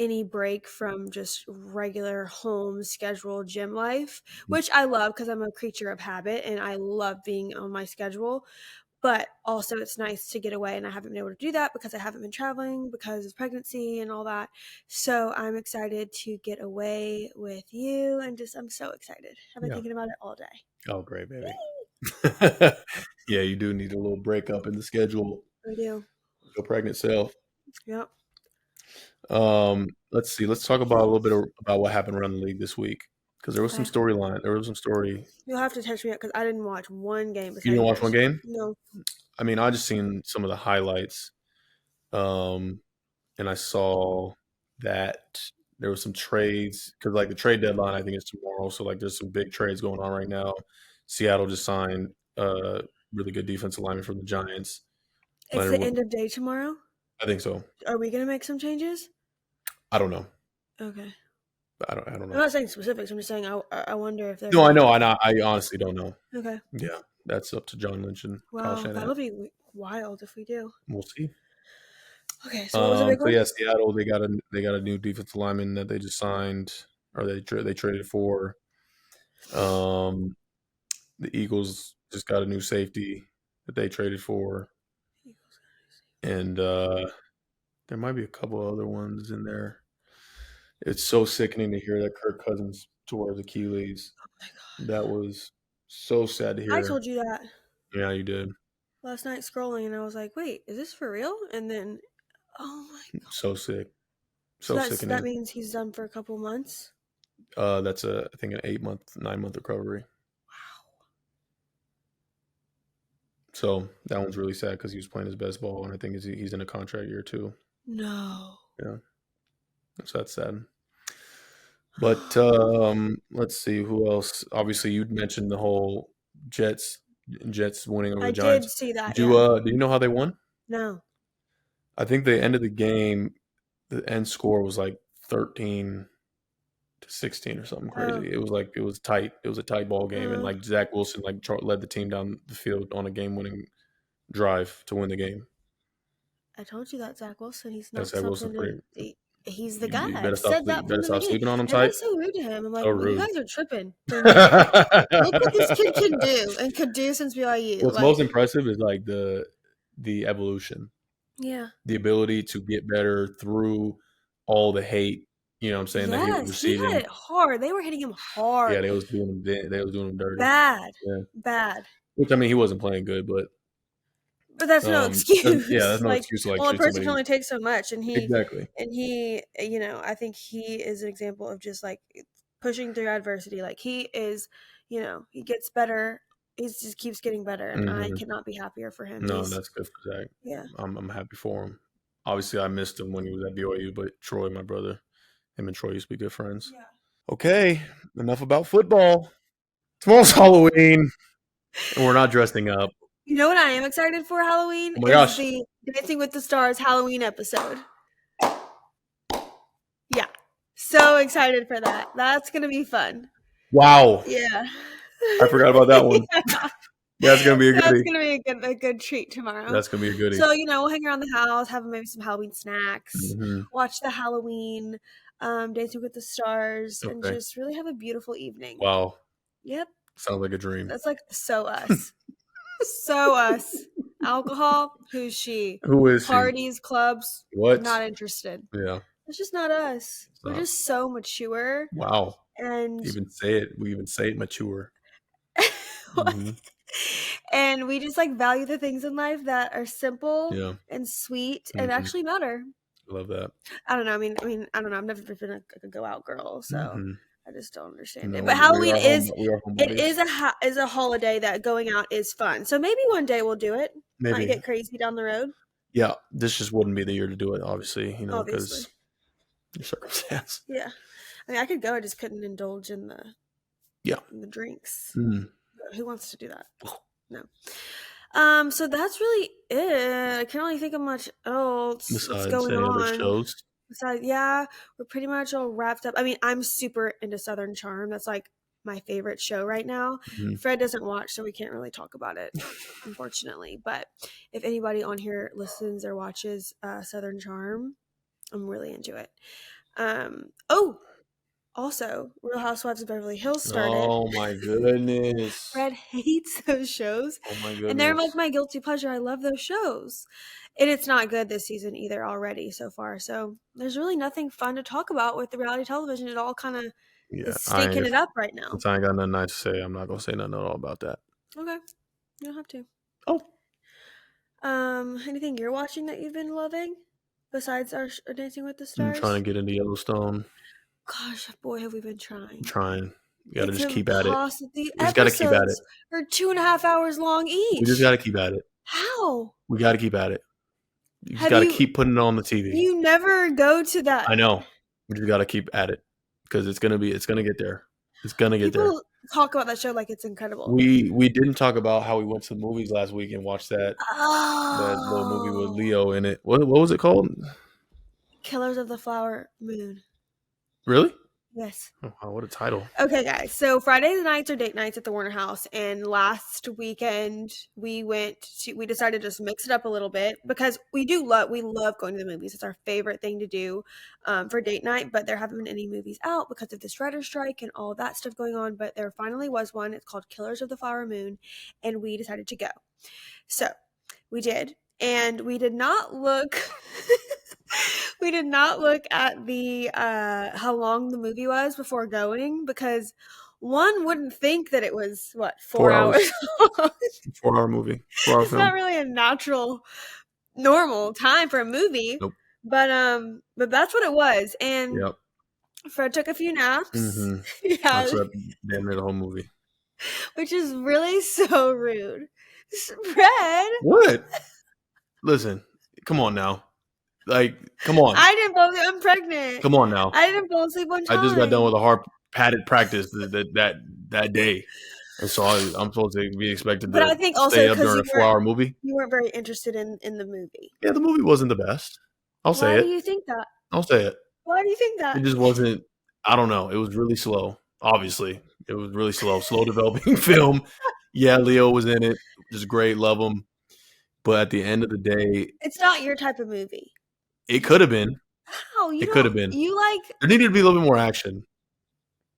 Speaker 1: any break from just regular home schedule gym life, which I love because I'm a creature of habit and I love being on my schedule. But also it's nice to get away, and I haven't been able to do that because I haven't been traveling because of pregnancy and all that. So I'm excited to get away with you, and I'm so excited. I've been thinking about it all day.
Speaker 2: Oh, great, baby. Yeah, you do need a little break up in the schedule.
Speaker 1: I do.
Speaker 2: Your pregnant self.
Speaker 1: Yep.
Speaker 2: Let's see. Let's talk about a little bit about what happened around the league this week because there was some storyline. There was some story.
Speaker 1: You'll have to catch me up because I didn't watch one game.
Speaker 2: You didn't watch one game?
Speaker 1: No.
Speaker 2: I mean, I just seen some of the highlights, and I saw that there was some trades because like the trade deadline I think is tomorrow. So like there's some big trades going on right now. Seattle just signed a really good defensive lineman from the Giants.
Speaker 1: It's the end of day tomorrow?
Speaker 2: I think so.
Speaker 1: Are we going to make some changes?
Speaker 2: I don't know.
Speaker 1: Okay.
Speaker 2: I don't know.
Speaker 1: I'm not saying specifics. I'm just saying I wonder if they're.
Speaker 2: No, I know. I honestly don't know.
Speaker 1: Okay.
Speaker 2: Yeah, that's up to John Lynch and Kyle Shanahan.
Speaker 1: That'll be wild if we do.
Speaker 2: We'll see.
Speaker 1: Okay, so what was the big one?
Speaker 2: So yeah, Seattle they got a new defensive lineman that they just signed or they traded for. The Eagles just got a new safety that they traded for, and there might be a couple other ones in there. It's so sickening to hear that Kirk Cousins tore his Achilles.
Speaker 1: Oh my god,
Speaker 2: that was so sad to hear.
Speaker 1: I told you that.
Speaker 2: Yeah, you did.
Speaker 1: Last night scrolling, and I was like, "Wait, is this for real?" And then, oh my god,
Speaker 2: so sick.
Speaker 1: So sickening. That means he's done for a couple months.
Speaker 2: That's I think an 9-month recovery.
Speaker 1: Wow.
Speaker 2: So that one's really sad because he was playing his best ball, and I think he's in a contract year too.
Speaker 1: No.
Speaker 2: Yeah. So that's sad. But let's see who else. Obviously, you'd mentioned the whole Jets winning over the Giants.
Speaker 1: I did see that.
Speaker 2: Do you know how they won?
Speaker 1: No.
Speaker 2: I think the end of the game, the end score was like 13-16 or something crazy. It was tight. It was a tight ball game, and like Zach Wilson led the team down the field on a game-winning drive to win the game.
Speaker 1: I told you that Zach Wilson. He's not
Speaker 2: Zach Wilson.
Speaker 1: He's the guy.
Speaker 2: You better
Speaker 1: said that
Speaker 2: better stop sleeping on him,
Speaker 1: type. That's so rude to him. I'm like, you guys are tripping. Look what this kid can do and could do since BYU.
Speaker 2: What's most impressive is like the evolution.
Speaker 1: Yeah.
Speaker 2: The ability to get better through all the hate. You know what I'm saying?
Speaker 1: Yes,
Speaker 2: that he was receiving.
Speaker 1: He had it hard. They were hitting him hard.
Speaker 2: Yeah, they was doing him dirty.
Speaker 1: Bad.
Speaker 2: Yeah.
Speaker 1: Bad.
Speaker 2: Which I mean, he wasn't playing good, but
Speaker 1: that's no excuse.
Speaker 2: That's no excuse. Like,
Speaker 1: well, a person can only take so much, and he
Speaker 2: exactly.
Speaker 1: And he, I think he is an example of just like pushing through adversity. Like he is, he gets better. He just keeps getting better, and I cannot be happier for him.
Speaker 2: No, that's good for Zach.
Speaker 1: Yeah,
Speaker 2: I'm happy for him. Obviously, I missed him when he was at BYU, but Troy, my brother, him and Troy used to be good friends.
Speaker 1: Yeah.
Speaker 2: Okay, enough about football. Tomorrow's Halloween, and we're not dressing up.
Speaker 1: You know what I am excited for Halloween
Speaker 2: Oh my
Speaker 1: is
Speaker 2: gosh!
Speaker 1: the Dancing with the Stars Halloween episode. Yeah. So excited for that. That's going to be fun.
Speaker 2: Wow,
Speaker 1: Yeah.
Speaker 2: I forgot about that one.
Speaker 1: Yeah.
Speaker 2: That's gonna be a
Speaker 1: That's
Speaker 2: goodie.
Speaker 1: gonna be a good treat tomorrow.
Speaker 2: That's gonna be a goodie.
Speaker 1: So, we'll hang around the house, have maybe some Halloween snacks,
Speaker 2: Hmm.
Speaker 1: watch the Halloween Dancing with the Stars, and
Speaker 2: Okay.
Speaker 1: just really have a beautiful evening.
Speaker 2: Wow,
Speaker 1: Yep.
Speaker 2: sounds like a dream.
Speaker 1: That's like so us. So us. Alcohol, who's she?
Speaker 2: Who is she?
Speaker 1: Parties, clubs,
Speaker 2: What?
Speaker 1: not interested.
Speaker 2: Yeah.
Speaker 1: It's just not us.
Speaker 2: It's
Speaker 1: We're
Speaker 2: not.
Speaker 1: just so mature
Speaker 2: Wow.
Speaker 1: and
Speaker 2: Even say it. We even say it mature. Hmm.
Speaker 1: and we just like value the things in life that are simple
Speaker 2: Yeah.
Speaker 1: and sweet and
Speaker 2: Mhm.
Speaker 1: actually matter.
Speaker 2: I love that.
Speaker 1: I don't know. I mean, I don't know. I've never been a go out girl, so
Speaker 2: Hmm.
Speaker 1: I just don't understand
Speaker 2: No,
Speaker 1: it. But
Speaker 2: we
Speaker 1: Halloween
Speaker 2: are
Speaker 1: is
Speaker 2: home. We are
Speaker 1: it
Speaker 2: homebodies.
Speaker 1: is a holiday that going out is fun. So maybe one day we'll do it. Might
Speaker 2: Maybe.
Speaker 1: get crazy down the road.
Speaker 2: Yeah. This just wouldn't be the year to do it. Obviously,
Speaker 1: Obviously,
Speaker 2: because your circumstance.
Speaker 1: yeah. I mean, I could go. I just couldn't indulge in
Speaker 2: Yeah.
Speaker 1: the drinks.
Speaker 2: Mm.
Speaker 1: Who wants to do that? No. So that's really it. I can't really think of much else that's
Speaker 2: Besides
Speaker 1: going
Speaker 2: any other
Speaker 1: on.
Speaker 2: shows.
Speaker 1: Besides, yeah, we're pretty much all wrapped up. I mean, I'm super into Southern Charm. That's like my favorite show right now.
Speaker 2: Mhm.
Speaker 1: Fred doesn't watch, so we can't really talk about it, unfortunately. But if anybody on here listens or watches Southern Charm, I'm really into it. Oh, also, Real Housewives of Beverly Hills started.
Speaker 2: Oh my goodness.
Speaker 1: Fred hates those shows.
Speaker 2: Oh my
Speaker 1: And they're like
Speaker 2: goodness.
Speaker 1: my guilty pleasure. I love those shows. And it's not good this season either already so far. So there's really nothing fun to talk about with the reality television. It all kind of
Speaker 2: Yeah.
Speaker 1: is stinking it up right now.
Speaker 2: Since I ain't got nothing nice to say, I'm not gonna say nothing at all about that.
Speaker 1: Okay. You don't have to.
Speaker 2: Oh.
Speaker 1: Anything you're watching that you've been loving besides our Dancing with the
Speaker 2: I'm
Speaker 1: Stars?
Speaker 2: trying to get into Yellowstone.
Speaker 1: Gosh, boy, have we been trying.
Speaker 2: I'm trying. You gotta
Speaker 1: It's
Speaker 2: just keep at it.
Speaker 1: impossible. The
Speaker 2: We just gotta keep at it.
Speaker 1: episodes are 2.5 hours long each.
Speaker 2: We just gotta keep at it.
Speaker 1: How?
Speaker 2: We gotta keep at it. You just
Speaker 1: Have
Speaker 2: gotta
Speaker 1: you-
Speaker 2: keep putting it on the TV.
Speaker 1: You never go to that.
Speaker 2: I know. We just gotta keep at it because it's gonna get there. It's gonna get there.
Speaker 1: People talk about that show like it's incredible.
Speaker 2: We didn't talk about how we went to the movies last week and watched that little movie with Leo in it. What was it called?
Speaker 1: Killers of the Flower Moon.
Speaker 2: Really?
Speaker 1: Yes.
Speaker 2: Oh, wow, what a title.
Speaker 1: Okay, guys. So Friday nights are date nights at the Warner House, and last weekend we decided to just mix it up a little bit because we love going to the movies. It's our favorite thing to do for date night, but there haven't been any movies out because of this writer's strike and all of that stuff going on. But there finally was one. It's called Killers of the Flower Moon, and we decided to go. So we did, and we did not look. We did not look at the how long the movie was before going because one wouldn't think that it was 4 hours long.
Speaker 2: 4-hour movie. 4-hour
Speaker 1: It's
Speaker 2: film.
Speaker 1: not really a normal time for a movie.
Speaker 2: Nope.
Speaker 1: But that's what it was. And
Speaker 2: Yep.
Speaker 1: Fred took a few naps.
Speaker 2: Mm-hmm.
Speaker 1: Yeah,
Speaker 2: I slept damn near the whole movie.
Speaker 1: which is really so rude. Fred,
Speaker 2: What? Listen, come on now. Like, come on.
Speaker 1: I didn't fall asleep. I'm pregnant.
Speaker 2: Come on now.
Speaker 1: I didn't fall asleep one time.
Speaker 2: I just got done with a hard padded practice that day. And so I'm supposed to be expected
Speaker 1: But
Speaker 2: to
Speaker 1: I think also
Speaker 2: stay up
Speaker 1: 'cause
Speaker 2: during a
Speaker 1: you weren't-
Speaker 2: 4-hour movie.
Speaker 1: You weren't very interested in the movie.
Speaker 2: Yeah, the movie wasn't the best. I'll say
Speaker 1: Why
Speaker 2: it.
Speaker 1: do you think that?
Speaker 2: I'll say it.
Speaker 1: Why do you think that?
Speaker 2: It just wasn't. I don't know. It was really slow. Obviously, it was really slow. Slow developing film. Yeah, Leo was in it. Just great. Love him. But at the end of the day,
Speaker 1: It's not your type of movie.
Speaker 2: it could have been.
Speaker 1: How?
Speaker 2: It could have been.
Speaker 1: You like
Speaker 2: There needed to be a little bit more action.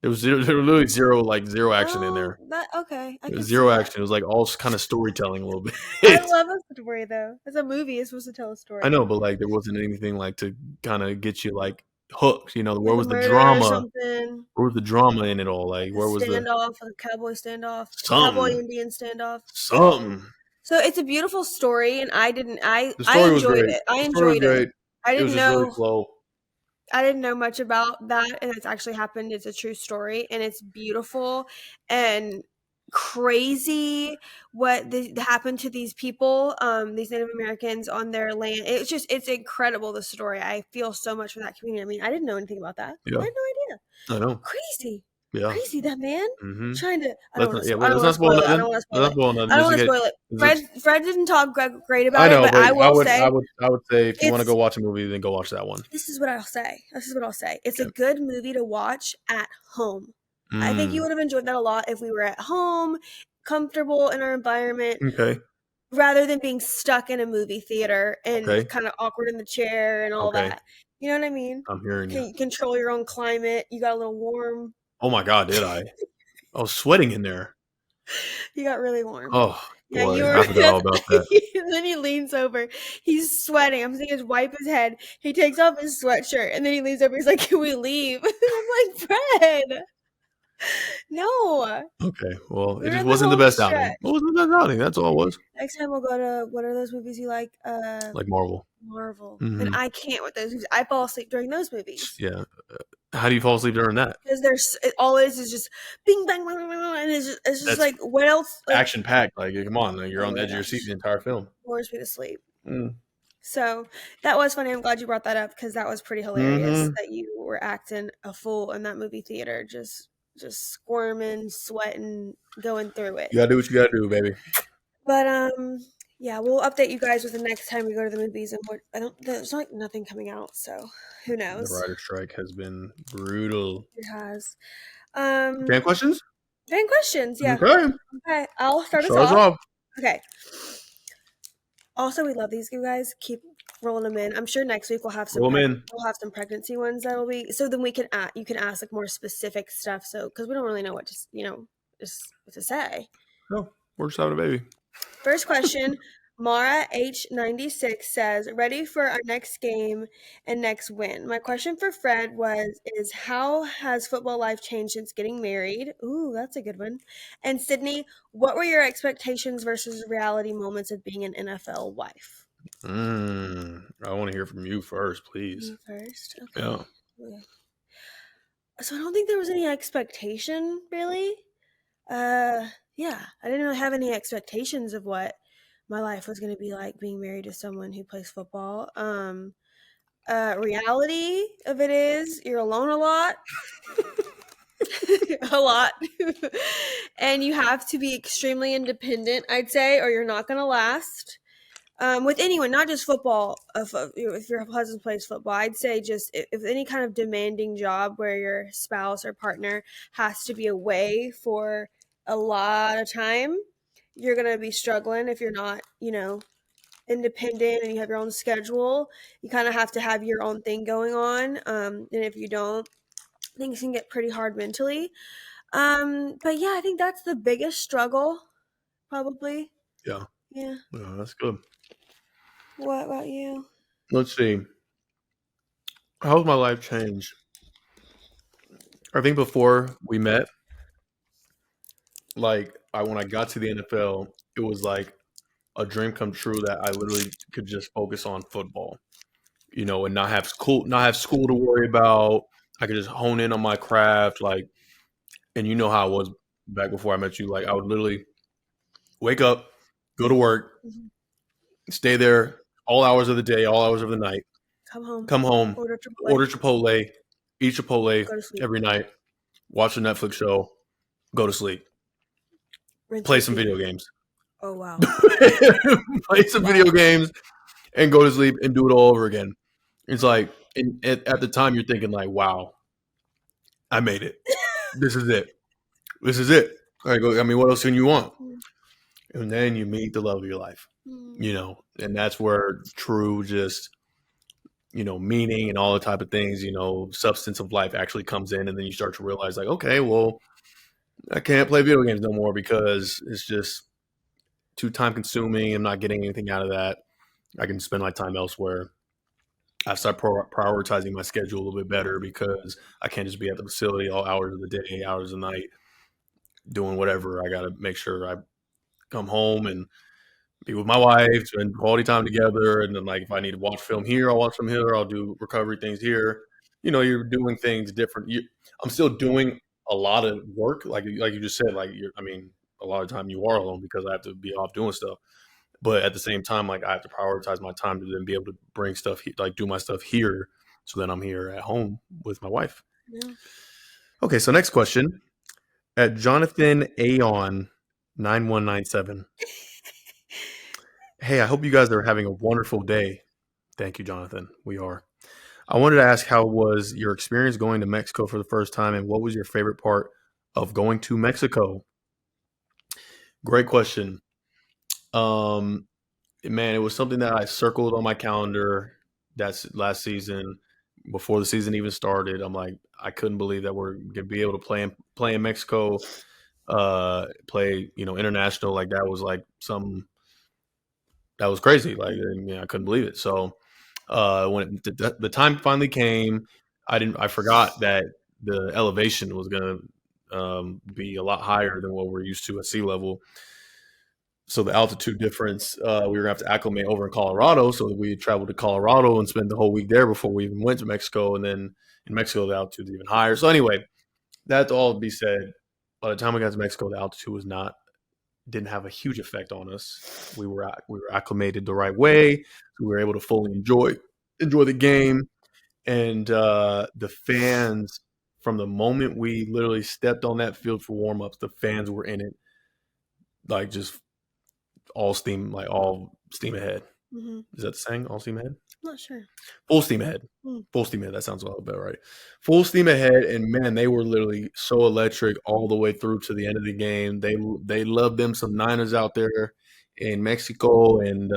Speaker 2: There was literally zero action in there.
Speaker 1: That okay. I
Speaker 2: It
Speaker 1: can
Speaker 2: was
Speaker 1: see
Speaker 2: zero
Speaker 1: that.
Speaker 2: action. It was like all kind of storytelling a little bit.
Speaker 1: I love a story though. As a movie, it's supposed to tell a story.
Speaker 2: I know, but like there wasn't anything like to kind of get you like hooked. Where
Speaker 1: Like
Speaker 2: was
Speaker 1: a
Speaker 2: the
Speaker 1: murder or
Speaker 2: drama?
Speaker 1: something.
Speaker 2: Where was the drama in it all? Like where was the
Speaker 1: Standoff, a cowboy standoff,
Speaker 2: Something.
Speaker 1: cowboy Indian standoff.
Speaker 2: something?
Speaker 1: So it's a beautiful story, and I
Speaker 2: The story was
Speaker 1: enjoyed
Speaker 2: great.
Speaker 1: it. I
Speaker 2: The story was
Speaker 1: enjoyed it.
Speaker 2: great.
Speaker 1: I
Speaker 2: It was
Speaker 1: didn't
Speaker 2: just really
Speaker 1: know.
Speaker 2: slow.
Speaker 1: I didn't know much about that, and it's actually happened. It's a true story, and it's beautiful. And crazy what happened to these people, these Native Americans on their land. It's incredible, the story. I feel so much for that community. I mean, I didn't know anything about that. I
Speaker 2: Yeah,
Speaker 1: had no idea.
Speaker 2: I know.
Speaker 1: Crazy.
Speaker 2: Yeah.
Speaker 1: Crazy, that man.
Speaker 2: Mm-hmm.
Speaker 1: Trying to I don't
Speaker 2: Let's
Speaker 1: want
Speaker 2: not. Yeah.
Speaker 1: to I
Speaker 2: Well,
Speaker 1: don't
Speaker 2: let's
Speaker 1: want
Speaker 2: not
Speaker 1: to
Speaker 2: spoil
Speaker 1: spoil it. I
Speaker 2: nothing.
Speaker 1: don't want to spoil
Speaker 2: Let's not
Speaker 1: it.
Speaker 2: spoil nothing.
Speaker 1: I don't
Speaker 2: Just in
Speaker 1: want to
Speaker 2: case.
Speaker 1: spoil it.
Speaker 2: Is
Speaker 1: Fred
Speaker 2: it,
Speaker 1: Fred didn't talk great
Speaker 2: I
Speaker 1: about it,
Speaker 2: know,
Speaker 1: but
Speaker 2: but
Speaker 1: I
Speaker 2: I
Speaker 1: will
Speaker 2: would, I
Speaker 1: say
Speaker 2: would, I would say if you want to go
Speaker 1: it's
Speaker 2: watch a movie, then go watch that one.
Speaker 1: this is what I'll say. This is what I'll say. It's a
Speaker 2: Okay.
Speaker 1: good movie to watch at home. I think you
Speaker 2: Mm,
Speaker 1: would have enjoyed that a lot if we were at home, comfortable in our environment,
Speaker 2: okay.
Speaker 1: rather than being stuck in a movie theater and
Speaker 2: Okay.
Speaker 1: kind of awkward in the chair and all
Speaker 2: Okay.
Speaker 1: that. You know what I mean?
Speaker 2: I'm hearing you.
Speaker 1: Can you control your own climate? You got a little warm.
Speaker 2: Oh my God, did I? I was sweating in there.
Speaker 1: You got really warm.
Speaker 2: Oh
Speaker 1: Yeah, you
Speaker 2: boy,
Speaker 1: were.
Speaker 2: I forgot all about that.
Speaker 1: And then he leans over. He's sweating. I'm seeing him wipe his head. He takes off his sweatshirt and then he leans over. He's like, "Can we leave?" I'm like, "Fred, no.
Speaker 2: Okay. Well, it
Speaker 1: We're
Speaker 2: just
Speaker 1: in the
Speaker 2: wasn't the
Speaker 1: home
Speaker 2: best outing.
Speaker 1: stretch."
Speaker 2: It wasn't the best outing. That's all it was.
Speaker 1: Next time we'll go to what are those movies you like?
Speaker 2: Like Marvel.
Speaker 1: Marvel. And
Speaker 2: Hmm.
Speaker 1: I can't with those movies. I fall asleep during those movies.
Speaker 2: Yeah. How do you fall asleep during that?
Speaker 1: Because there's all it is just bing bang, bang, bang, bang, and it's just
Speaker 2: That's
Speaker 1: like what else like
Speaker 2: action packed. Like, come on, like, you're
Speaker 1: oh
Speaker 2: on the
Speaker 1: my
Speaker 2: edge of your seat
Speaker 1: gosh,
Speaker 2: the entire film.
Speaker 1: bores me to sleep.
Speaker 2: Mm.
Speaker 1: So that was funny. I'm glad you brought that up because that was pretty hilarious
Speaker 2: Hmm.
Speaker 1: that you were acting a fool in that movie theater, just squirming, sweating, going through it.
Speaker 2: You gotta do what you gotta do, baby.
Speaker 1: But yeah, we'll update you guys with the next time we go to the movies and what I don't there's like nothing coming out, so who
Speaker 2: The
Speaker 1: knows?
Speaker 2: writer strike has been brutal.
Speaker 1: It has.
Speaker 2: Fan questions?
Speaker 1: Fan questions, yeah.
Speaker 2: Okay.
Speaker 1: Okay, I'll start us
Speaker 2: Start us
Speaker 1: off.
Speaker 2: off.
Speaker 1: Okay. Also, we love these, you guys. Keep rolling them in. I'm sure next week
Speaker 2: Roll them in.
Speaker 1: we'll have some pregnancy ones that'll be so then we can you can ask like more specific stuff. So because we don't really know what to just what to say.
Speaker 2: No, we're just having a baby.
Speaker 1: First question, Mara H96 says, ready for our next game and next win. My question for Fred is how has football life changed since getting married? Ooh, that's a good one. And Sydney, what were your expectations versus reality moments of being an NFL wife?
Speaker 2: I want to hear from you first, please.
Speaker 1: Me first.
Speaker 2: Yeah.
Speaker 1: Okay. So I don't think there was any expectation really. Yeah, I didn't really have any expectations of what my life was going to be like being married to someone who plays football. Reality of it is you're alone a lot, a lot, and you have to be extremely independent, I'd say, or you're not going to last. With anyone, not just football. If your husband plays football, I'd say just if any kind of demanding job where your spouse or partner has to be away for a lot of time, you're gonna be struggling if you're not, independent and you have your own schedule. You kind of have to have your own thing going on, and if you don't, things can get pretty hard mentally. But yeah, I think that's the biggest struggle, probably.
Speaker 2: Yeah.
Speaker 1: Yeah.
Speaker 2: Yeah, that's good.
Speaker 1: What about you?
Speaker 2: Let's see. How's my life changed? I think before we met, when I got to the NFL, it was like a dream come true that I literally could just focus on football, and not have school to worry about. I could just hone in on my craft, and you know how I was back before I met you. Like I would literally wake up, go to work,
Speaker 1: Mhm.
Speaker 2: stay there all hours of the day, all hours of the night,
Speaker 1: Come home,
Speaker 2: come home,
Speaker 1: order Chipotle,
Speaker 2: order Chipotle, eat Chipotle
Speaker 1: go to sleep,
Speaker 2: every night, watch a Netflix show, go to sleep,
Speaker 1: rinse,
Speaker 2: play some
Speaker 1: repeat.
Speaker 2: video games,
Speaker 1: Oh wow,
Speaker 2: play some
Speaker 1: wow.
Speaker 2: video games, and go to sleep and do it all over again. It's like, and at the time, you're thinking like, "Wow, I made it. This is it. This is it." Like, I mean, what else can you want? And then you meet the love of your life, and that's where true, just meaning and all the type of things, substance of life actually comes in, and then you start to realize, like, okay, well, I can't play video games no more because it's just too time consuming. I'm not getting anything out of that. I can spend my time elsewhere. I've started prioritizing my schedule a little bit better because I can't just be at the facility all hours of the day, hours of the night, doing whatever. I got to make sure I come home and be with my wife, spend quality time together. And then, like, if I need to watch film here, I'll watch film here. I'll do recovery things here. You're doing things different. I'm still doing a lot of work, like you just said. Like, I mean, a lot of time you are alone because I have to be off doing stuff. But at the same time, like I have to prioritize my time to then be able to bring stuff, like do my stuff here. So then I'm here at home with my wife.
Speaker 1: Yeah.
Speaker 2: Okay, so next question. At Jonathan Aon 9197. Hey, I hope you guys are having a wonderful day. Thank you, Jonathan. We are. I wanted to ask, how was your experience going to Mexico for the first time, and what was your favorite part of going to Mexico? Great question. Man, it was something that I circled on my calendar. That's last season, before the season even started. I'm like, I couldn't believe that we're gonna be able to play in Mexico, play international. Like that was like some that was crazy. Like I couldn't believe it. So when the time finally came, I forgot that the elevation was gonna be a lot higher than what we're used to at sea level. So the altitude difference, we were gonna have to acclimate over in Colorado. So we traveled to Colorado and spent the whole week there before we even went to Mexico. And then in Mexico, the altitude is even higher. So anyway, that all to be said, by the time we got to Mexico, the altitude didn't have a huge effect on us. We were acclimated the right way. We were able to fully enjoy the game, and the fans, from the moment we literally stepped on that field for warm-ups, the fans were in it, like just all steam ahead.
Speaker 1: Mm-hmm.
Speaker 2: Is that the saying? All steam ahead?
Speaker 1: I'm not sure.
Speaker 2: Full steam ahead. Full steam ahead. That sounds a little bit right. Full steam ahead, and man, they were literally so electric all the way through to the end of the game. They loved them some Niners out there in Mexico, and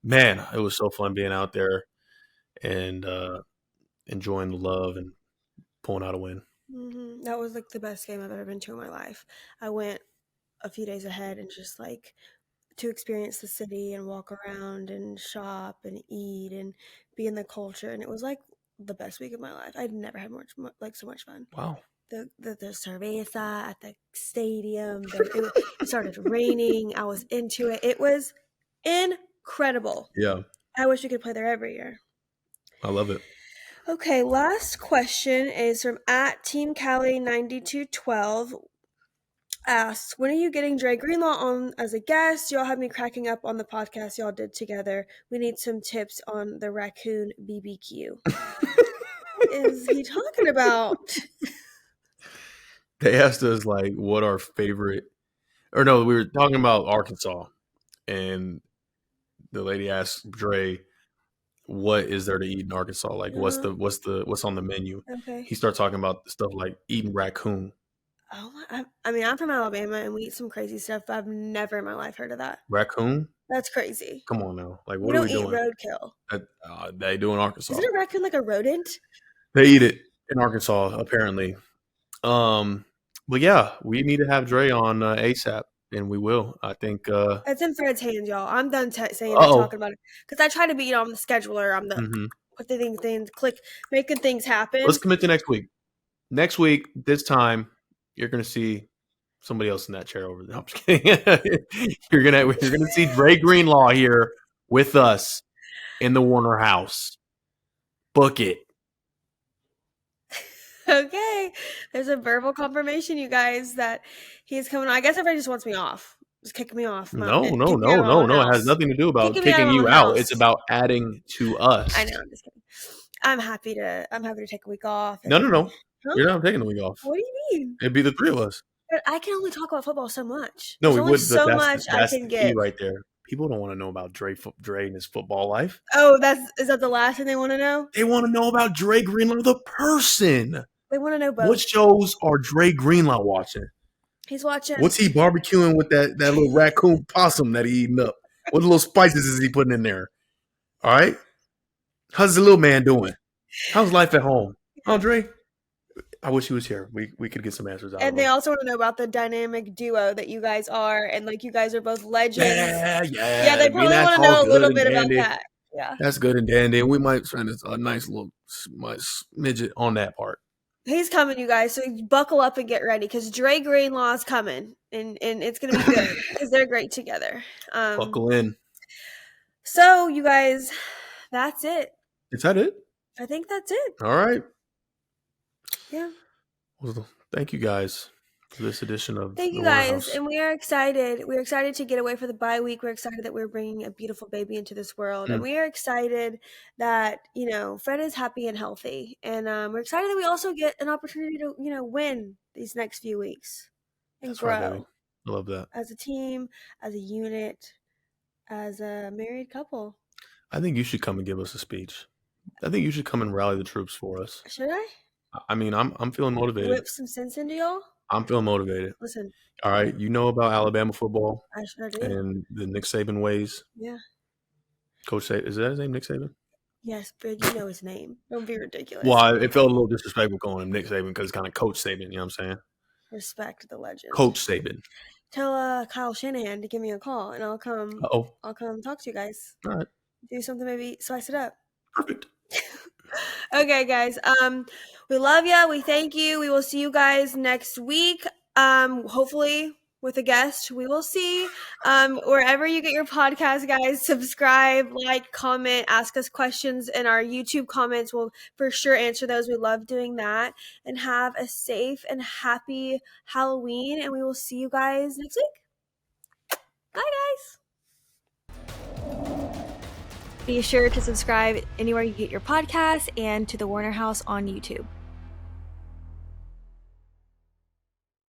Speaker 2: man, it was so fun being out there and enjoying the love and pulling out a win.
Speaker 1: Mm-hmm. That was like the best game I've ever been to in my life. I went a few days ahead and just like to experience the city and walk around and shop and eat and be in the culture, and it was like the best week of my life. I'd never had so much fun.
Speaker 2: Wow.
Speaker 1: The cerveza at the stadium. It started raining. I was into it. It was incredible.
Speaker 2: Yeah,
Speaker 1: I wish we could play there every year.
Speaker 2: I love it.
Speaker 1: Okay, last question is from at Team Cali 9212. Asks, when are you getting Dre Greenlaw on as a guest? Y'all have me cracking up on the podcast y'all did together. We need some tips on the raccoon BBQ. What is he talking about?
Speaker 2: They asked us like what our favorite, or no, we were talking about Arkansas, and the lady asked Dre, "What is there to eat in Arkansas? Like, what's on the menu?"
Speaker 1: Okay.
Speaker 2: He started talking about stuff like eating raccoon.
Speaker 1: Oh, I mean, I'm from Alabama and we eat some crazy stuff, but I've never in my life heard of that.
Speaker 2: Raccoon?
Speaker 1: That's crazy.
Speaker 2: Come on now. Like,
Speaker 1: We
Speaker 2: what are
Speaker 1: don't
Speaker 2: we
Speaker 1: eat
Speaker 2: doing?
Speaker 1: roadkill.
Speaker 2: They do in Arkansas.
Speaker 1: Isn't a raccoon like a rodent?
Speaker 2: They eat it in Arkansas, apparently. But yeah, we need to have Dre on ASAP, and we will. I think.
Speaker 1: It's in Fred's hands, y'all. I'm done saying
Speaker 2: Uh-oh.
Speaker 1: talking about it because I try to be on the scheduler. I'm the putting things, making things happen.
Speaker 2: Let's commit to next week. Next week, this time, you're gonna see somebody else in that chair over there. I'm just kidding. you're gonna see Dre Greenlaw here with us in the Warner house. Book it.
Speaker 1: Okay, there's a verbal confirmation, you guys, that he's coming on. I guess everybody just wants me off. Just kick me off.
Speaker 2: No. It has nothing to do about kicking you out. It's about adding to us.
Speaker 1: I know. I'm just kidding. I'm happy to take a week off.
Speaker 2: No.
Speaker 1: Huh?
Speaker 2: You're not taking the week off.
Speaker 1: What do you mean?
Speaker 2: It'd be the three of us.
Speaker 1: But I can only talk about football so much.
Speaker 2: No,
Speaker 1: There's
Speaker 2: we
Speaker 1: only
Speaker 2: would.
Speaker 1: so
Speaker 2: That's,
Speaker 1: much
Speaker 2: that's
Speaker 1: I can
Speaker 2: the key
Speaker 1: get
Speaker 2: right there. People don't want to know about Dre and his football life.
Speaker 1: Oh, is that the last thing they want to know?
Speaker 2: They want to know about Dre Greenlaw, the person.
Speaker 1: They want to know both.
Speaker 2: What shows are Dre Greenlaw watching?
Speaker 1: He's watching.
Speaker 2: What's he barbecuing with that little raccoon possum that he eating up? What little spices is he putting in there? All right. How's the little man doing? How's life at home? Dre? I wish he was here. We could get some answers out of him.
Speaker 1: And they also want to know about the dynamic duo that you guys are, and like you guys are both legends.
Speaker 2: Yeah.
Speaker 1: They probably want to know a little bit about that. Yeah,
Speaker 2: that's good and dandy. And we might find a nice little midget on that part.
Speaker 1: He's coming, you guys. So buckle up and get ready because Dre Greenlaw is coming, and it's gonna be good because they're great together.
Speaker 2: Buckle in.
Speaker 1: So you guys, that's it.
Speaker 2: Is that it?
Speaker 1: I think that's it.
Speaker 2: All right.
Speaker 1: Yeah.
Speaker 2: Well, thank you guys for this edition of
Speaker 1: Thank
Speaker 2: the
Speaker 1: you
Speaker 2: Warner
Speaker 1: guys,
Speaker 2: House.
Speaker 1: and we are excited. We're excited to get away for the bye week. We're excited that we're bringing a beautiful baby into this world, and
Speaker 2: Mm,
Speaker 1: we are excited that Fred is happy and healthy, and we're excited that we also get an opportunity to win these next few weeks and
Speaker 2: that's right, baby.
Speaker 1: grow
Speaker 2: I love that.
Speaker 1: as a team, as a unit, as a married couple.
Speaker 2: I think you should come and give us a speech. I think you should come and rally the troops for us.
Speaker 1: Should I
Speaker 2: I mean, I'm feeling motivated.
Speaker 1: whip some sense into y'all?
Speaker 2: I'm feeling motivated.
Speaker 1: Listen,
Speaker 2: All right, you know about Alabama football
Speaker 1: I sure do.
Speaker 2: and the Nick Saban ways.
Speaker 1: Yeah.
Speaker 2: Coach Saban, is that his name, Nick Saban?
Speaker 1: Yes, but you know his name. Don't be
Speaker 2: Well,
Speaker 1: ridiculous.
Speaker 2: it felt a little disrespectful calling him Nick Saban because it's kind of Coach Saban. You know what I'm saying?
Speaker 1: Respect the legend.
Speaker 2: Coach Saban.
Speaker 1: Tell Kyle Shanahan to give me a call, and I'll come.
Speaker 2: Oh,
Speaker 1: I'll come talk to you guys.
Speaker 2: all right,
Speaker 1: Do something, maybe spice it up.
Speaker 2: perfect.
Speaker 1: Okay, guys. We love you. We thank you. We will see you guys next week. Hopefully with a guest. We will see. Wherever you get your podcast, guys, subscribe, like, comment, ask us questions in our YouTube comments. We'll for sure answer those. We love doing that. And have a safe and happy Halloween. And we will see you guys next week. Bye, guys. Be sure to subscribe anywhere you get your podcasts and to the Warner House on YouTube.